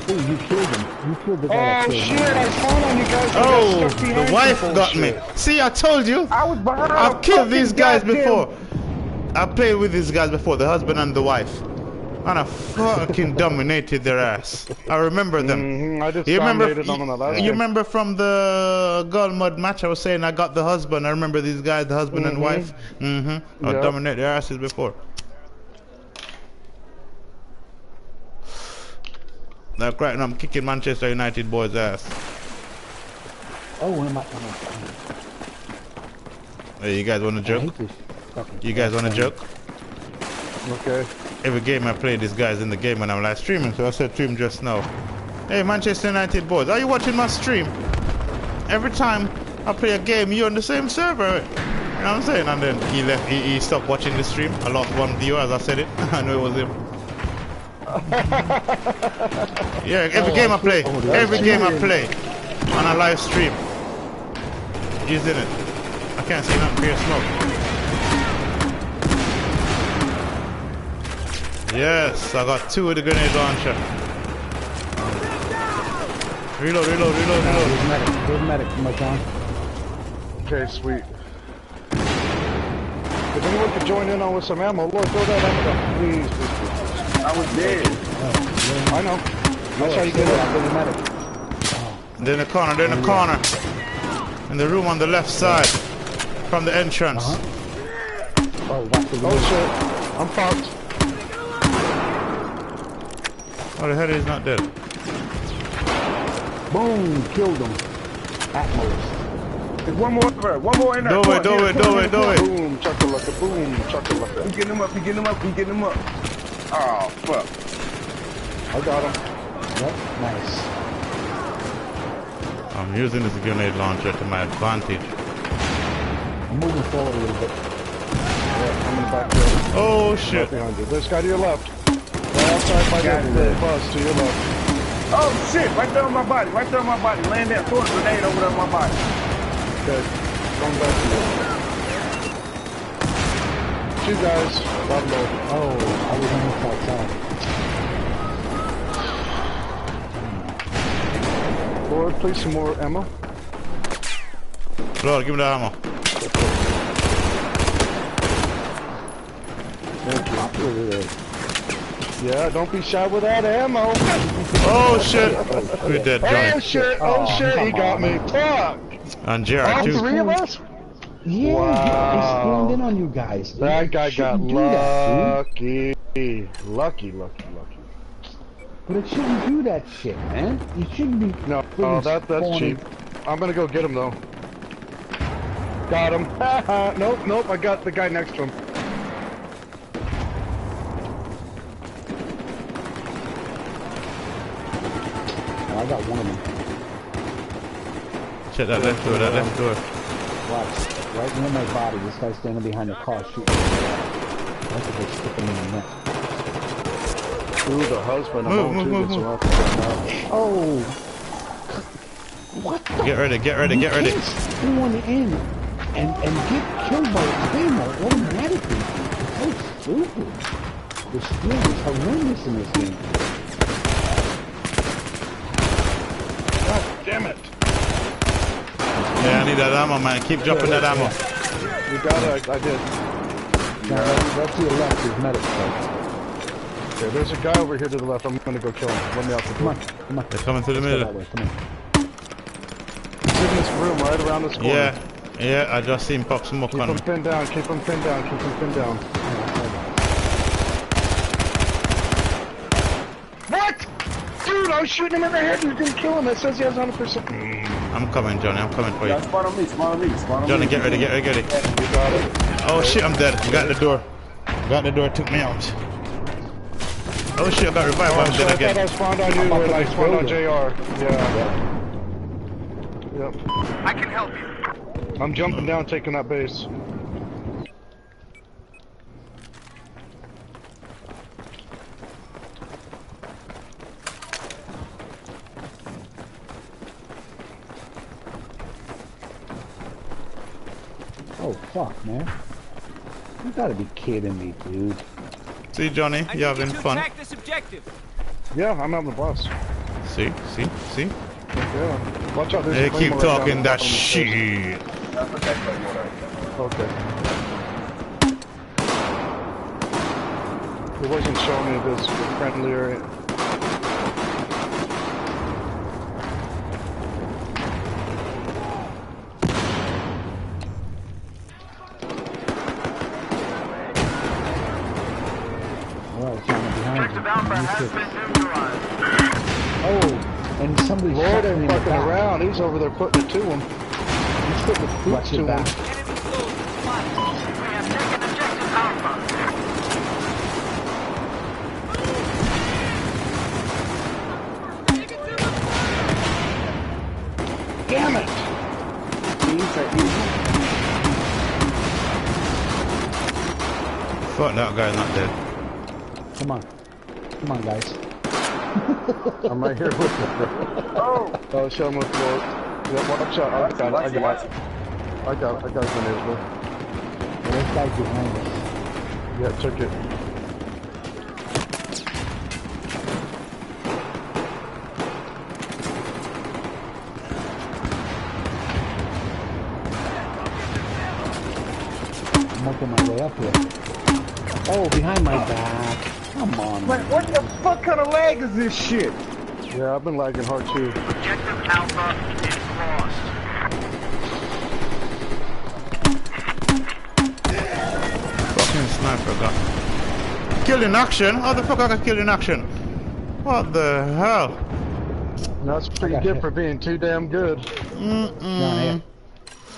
Oh, you killed him. You killed the guy Oh that killed shit! me. I spawned on you guys. Oh, the wife got me. See, I told you. I was behind. I've killed these guys goddamn- before. I've played with these guys before, the husband and the wife. And I fucking dominated their ass. I remember them. I just You remember? dominated them on the last You game. remember from the Gold Mud match? I was saying I got the husband. I remember these guys, the husband and wife. I Yeah. dominated their asses before. Like right now, I'm kicking Manchester United boys' ass. Oh, what am I? Hey, you guys want to I joke? hate this fucking You guys want to joke? Okay. Every game I play, this guy's in the game when I'm live streaming. So I said to him just now, Hey, Manchester United boys, are you watching my stream? Every time I play a game, you're on the same server. You know what I'm saying? And then he left. He stopped watching the stream. I lost one viewer as I said it. I knew it was him. Yeah, every game I play, every game I play on a live stream. He's in it. I can't see nothing clear smoke. Yes, I got 2 with the grenade launcher. Reload. Good medic, my John. Okay, sweet. If anyone could join in on with some ammo, Lord, throw that ammo down. Please. I was dead. I know. That's how you get it. Good medic. They're in the corner, in the room on the left side, from the entrance. Oh, watch the Oh shit. I'm fucked. Oh, the head is not dead. Boom, killed him. Atmos. There's one more in there. Do it. Boom, chuckalaka, boom, chuckalaka. We getting him up. Oh, fuck. I got him. Yep, nice. I'm using this grenade launcher to my advantage. I'm moving forward a little bit. Yeah, I'm in the back there. Oh shit. Right behind you. There's a guy to your left. Right outside by the bus to your left. Oh shit! Right there on my body. Land that force grenade over there on my body. Okay. Going back to you. 2 guys. Bottom low. Oh, I was almost outside. Lord, please some more ammo. Lord, give me the ammo. Thank you. Yeah, don't be shy with that ammo. Oh shit. We're dead, Oh Johnny. shit, he got me. Fuck. And Jared All too. 3 of us? Yeah, Wow. I spawned in on you guys. That guy got Shouldn't do that, lucky. Lucky. But it shouldn't do that shit, man. You shouldn't be. No, friggin' that's spawning. cheap. I'm gonna go get him though. Got him. Nope, I got the guy next to him. Oh, I got one of them. Check that left door, Watch. Right near my body. This guy's standing behind the car shooting. That's what they're sticking in the neck. Ooh, the husband. Move. Oh! What the? Get ready. You can't spawn in and get killed by a claymore automatically. It's so stupid. The skill is horrendous in this game. God damn it. Yeah, I need that ammo, man. Keep dropping that ammo. You got it. I did. Now, that's to your left is medic. Okay, there's a guy over here to the left. I'm gonna go kill him. Let me out the door. Come on. They're coming through the Let's go middle. that way. Come on. He's in this room right around this corner. Yeah, I just seen pop smoke Keep on him me. pinned down. What? Dude, I was shooting him in the head and didn't kill him. It says he has 100%. I'm coming, Johnny. I'm coming for you. Spawn on me. Johnny, get ready. You got it. Oh shit, I'm dead. Got the door. Took me out. Oh shit, I got revived. I'm So dead I thought I again. spawned on you and I spawned on JR. Yeah. Yep. I can help you. I'm jumping down, taking that base. Oh, fuck, man. You gotta be kidding me, dude. See, Johnny, I you need having you to fun? attack this objective. Yeah, I'm on the bus. See? Yeah. Watch out, there's They a keep claymore right down talking the that bottom of the stairs. shit. Okay. It wasn't showing me this friendly area. Alright, Johnny, behind Objective you. Alpha You has should- been neutralized. Oh, and somebody Lord shot me ain't in the fucking back. around. He's over there putting it to him. He's putting the boots Watch to your him. back. Enemy close. Spotted. We have taken objective Alpha. Fuck, that guy's not dead. Come on. Come on, guys. I'm right here with you, bro. Oh, show him a floor. Yeah, watch out. I got a grenade, bro. Well, this guy's behind us. Yeah, took it. I'm working my way up here. Oh, behind my back. Come on. Like, what the fuck kind of lag is this shit? Yeah, I've been lagging hard too. Objective Alpha is lost. Fucking sniper gun. Killed in action? How the fuck I got killed in action? What the hell? That's pretty good for being too damn good. Down here.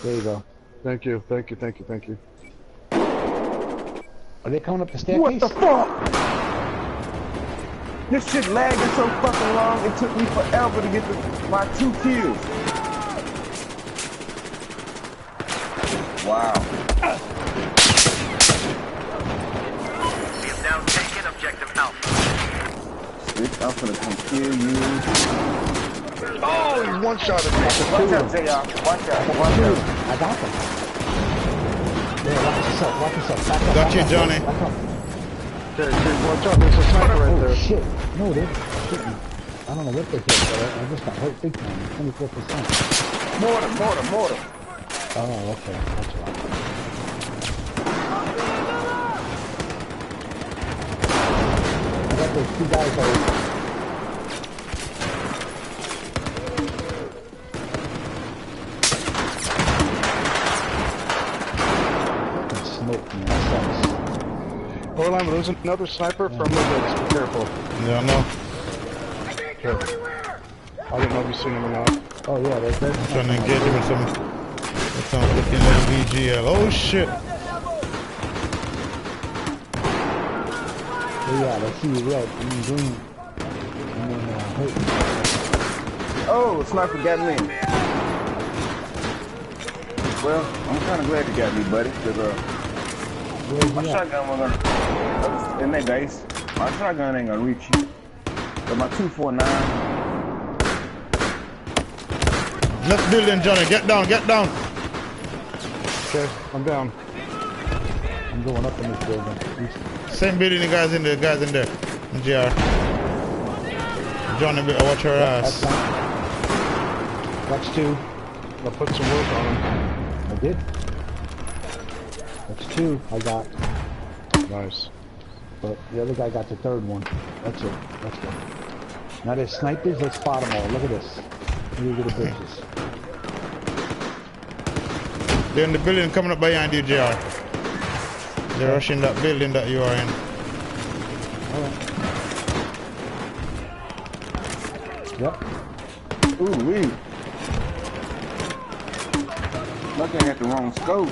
There you go. Thank you, thank you, thank you, thank you. Are they coming up the staircase? What the fuck? This shit lagging so fucking long, it took me forever to get my 2 kills. Wow. We have now taken Objective Alpha. Bitch, I'm finna come kill you. Oh, he's one-shotted me. Watch out, JR. Watch out, watch out. I got them. Yeah, watch yourself, watch yourself. Back up, Got back you, up, Johnny. back up. Okay, watch out, there's a sniper right Oh, there. shit. No, they shit me. I don't know what they hit, but I just got hurt big time. 24%. Mortar. Oh, okay. That's right. I got those 2 guys already. Fucking smoke, man. That sucks. Hold on, there's another sniper from the woods. Be careful. Yeah, no. Okay. I don't know if you've seen him or not. Oh, yeah, there's Trying to engage him with some looking little VGL. Oh shit! Oh, yeah, I see you red and green. And then, hurt. Oh, sniper got me. Well, I'm kind of glad you got me, buddy, because Where's my he at? shotgun was gonna, in their base. My shotgun ain't gonna reach you. But my 249. Left building, Johnny. Get down, get down. Okay, I'm down. I'm going up in this building. Same building, the guys in there, GR. Johnny, better watch your ass. That's 2. I'll put some work on him. I did. That's 2 I got. Nice. But the other guy got the 3rd one. That's it. That's good. Now there's snipers, let's spot them all. Look at this. Look at the bitches. They're in the building coming up behind you, GR. They're rushing that building that you are in. Alright. Yep. Ooh, wee. Lucky I got the wrong scope.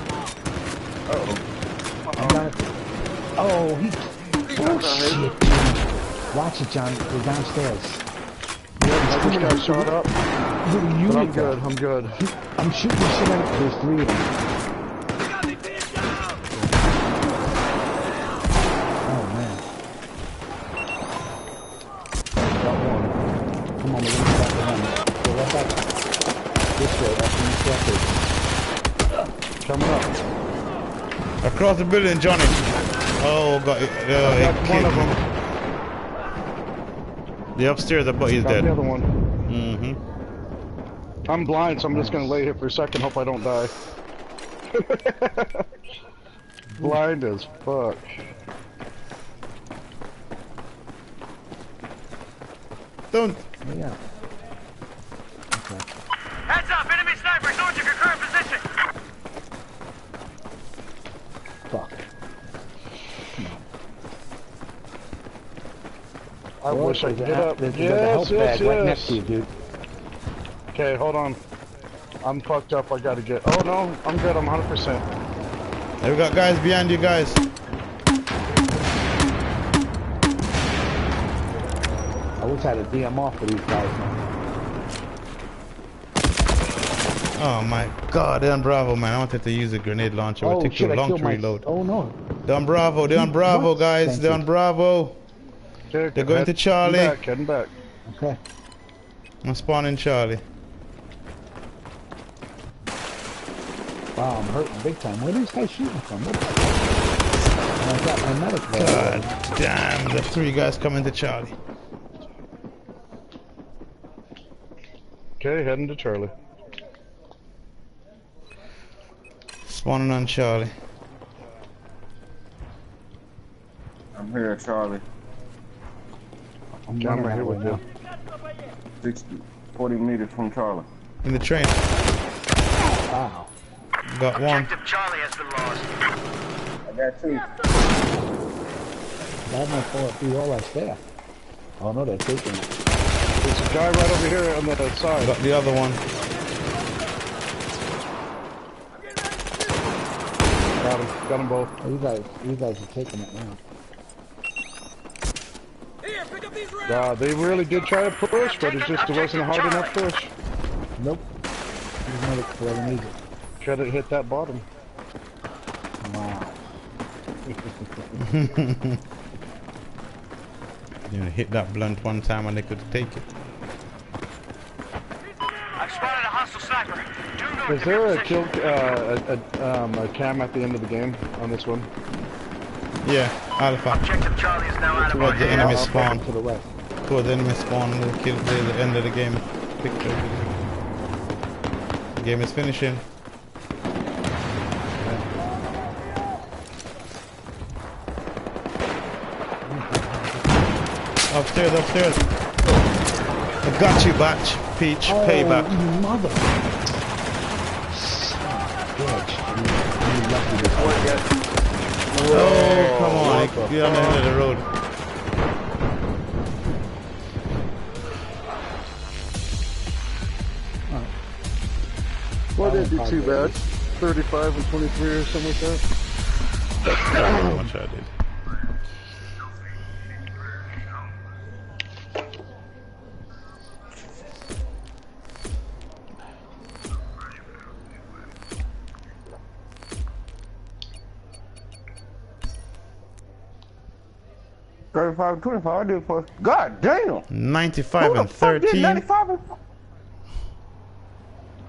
Uh-oh. I got it. Oh, he... Oh, shit. Watch it, John. We're downstairs. I just got shot up. Who are you? But I'm good, I'm good. I'm shooting the shit out. There's 3 of them. Oh, man. Got one. Come on, we're gonna go back to him. Go right back. This way, up in the staircase. Coming up. Across the building, Johnny. Oh, God. I got one of them. The upstairs, but he's Got dead. the other one. Mm-hmm. I'm blind, so I'm just gonna lay here for a second, hope I don't die. Blind as fuck. Don't. Yeah. Okay. Heads up, enemy snipers north of your current position. Fuck. I wish I could get up. There's a Yes, help yes, bag right next to you, yes. dude. Okay, hold on. I'm fucked up, I gotta get... Oh no, I'm good, I'm 100%. Hey, we got guys behind you guys. I wish I had a DM off for these guys, man. Oh my God, damn Bravo, man. I wanted to use a grenade launcher. It would take too I long killed to my... reload. Oh no. They're on Bravo. They're on Bravo, What? guys. Thank They're you. on Bravo. Okay, They're going to Charlie. Heading back. Okay. I'm spawning Charlie. Wow, I'm hurting big time. Where are these guys shooting from? What? I got my medic there. God damn, the 3 guys coming to Charlie. Okay, heading to Charlie. Spawning on Charlie. I'm here at Charlie. I'm Okay, I'm running right here that with way you. now. 60, 40 meters from Charlie. In the train. Wow. Got one. Objective Charlie has been lost. I got 2. That might fall through all that staff. Oh no, they're taking it. There's a guy right over here on the side. Got the other one. Got them both. Oh, you guys are taking it now. Here, pick up these rounds. They really did try to push, but it wasn't a hard enough push. Nope. There's another whoever needs it. Try to hit that bottom. Wow. You know, hit that blunt one time and they could take it. I've spotted a hostile sniper. Due north Is of there your a kill, position. a cam at the end of the game on this one? Yeah, Alpha. Objective Charlie is now out of our Towards the enemy hands. spawn. To the west. Towards the enemy spawn. We'll kill the end of the game. Picture. The game is finishing. Upstairs, upstairs. I got you, batch. Peach, payback. Oh, mother. Son of a bitch. You lucky this one. Oh, come on. Get on the end of the road. Well, didn't do too bad. 35 and 23 or something like that. I don't know how much I did. $35, $25. I did for. God damn. 95 Who the and fuck did 13. 95 and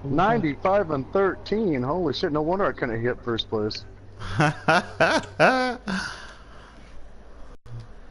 95 and 13. Holy shit! No wonder I couldn't hit first place.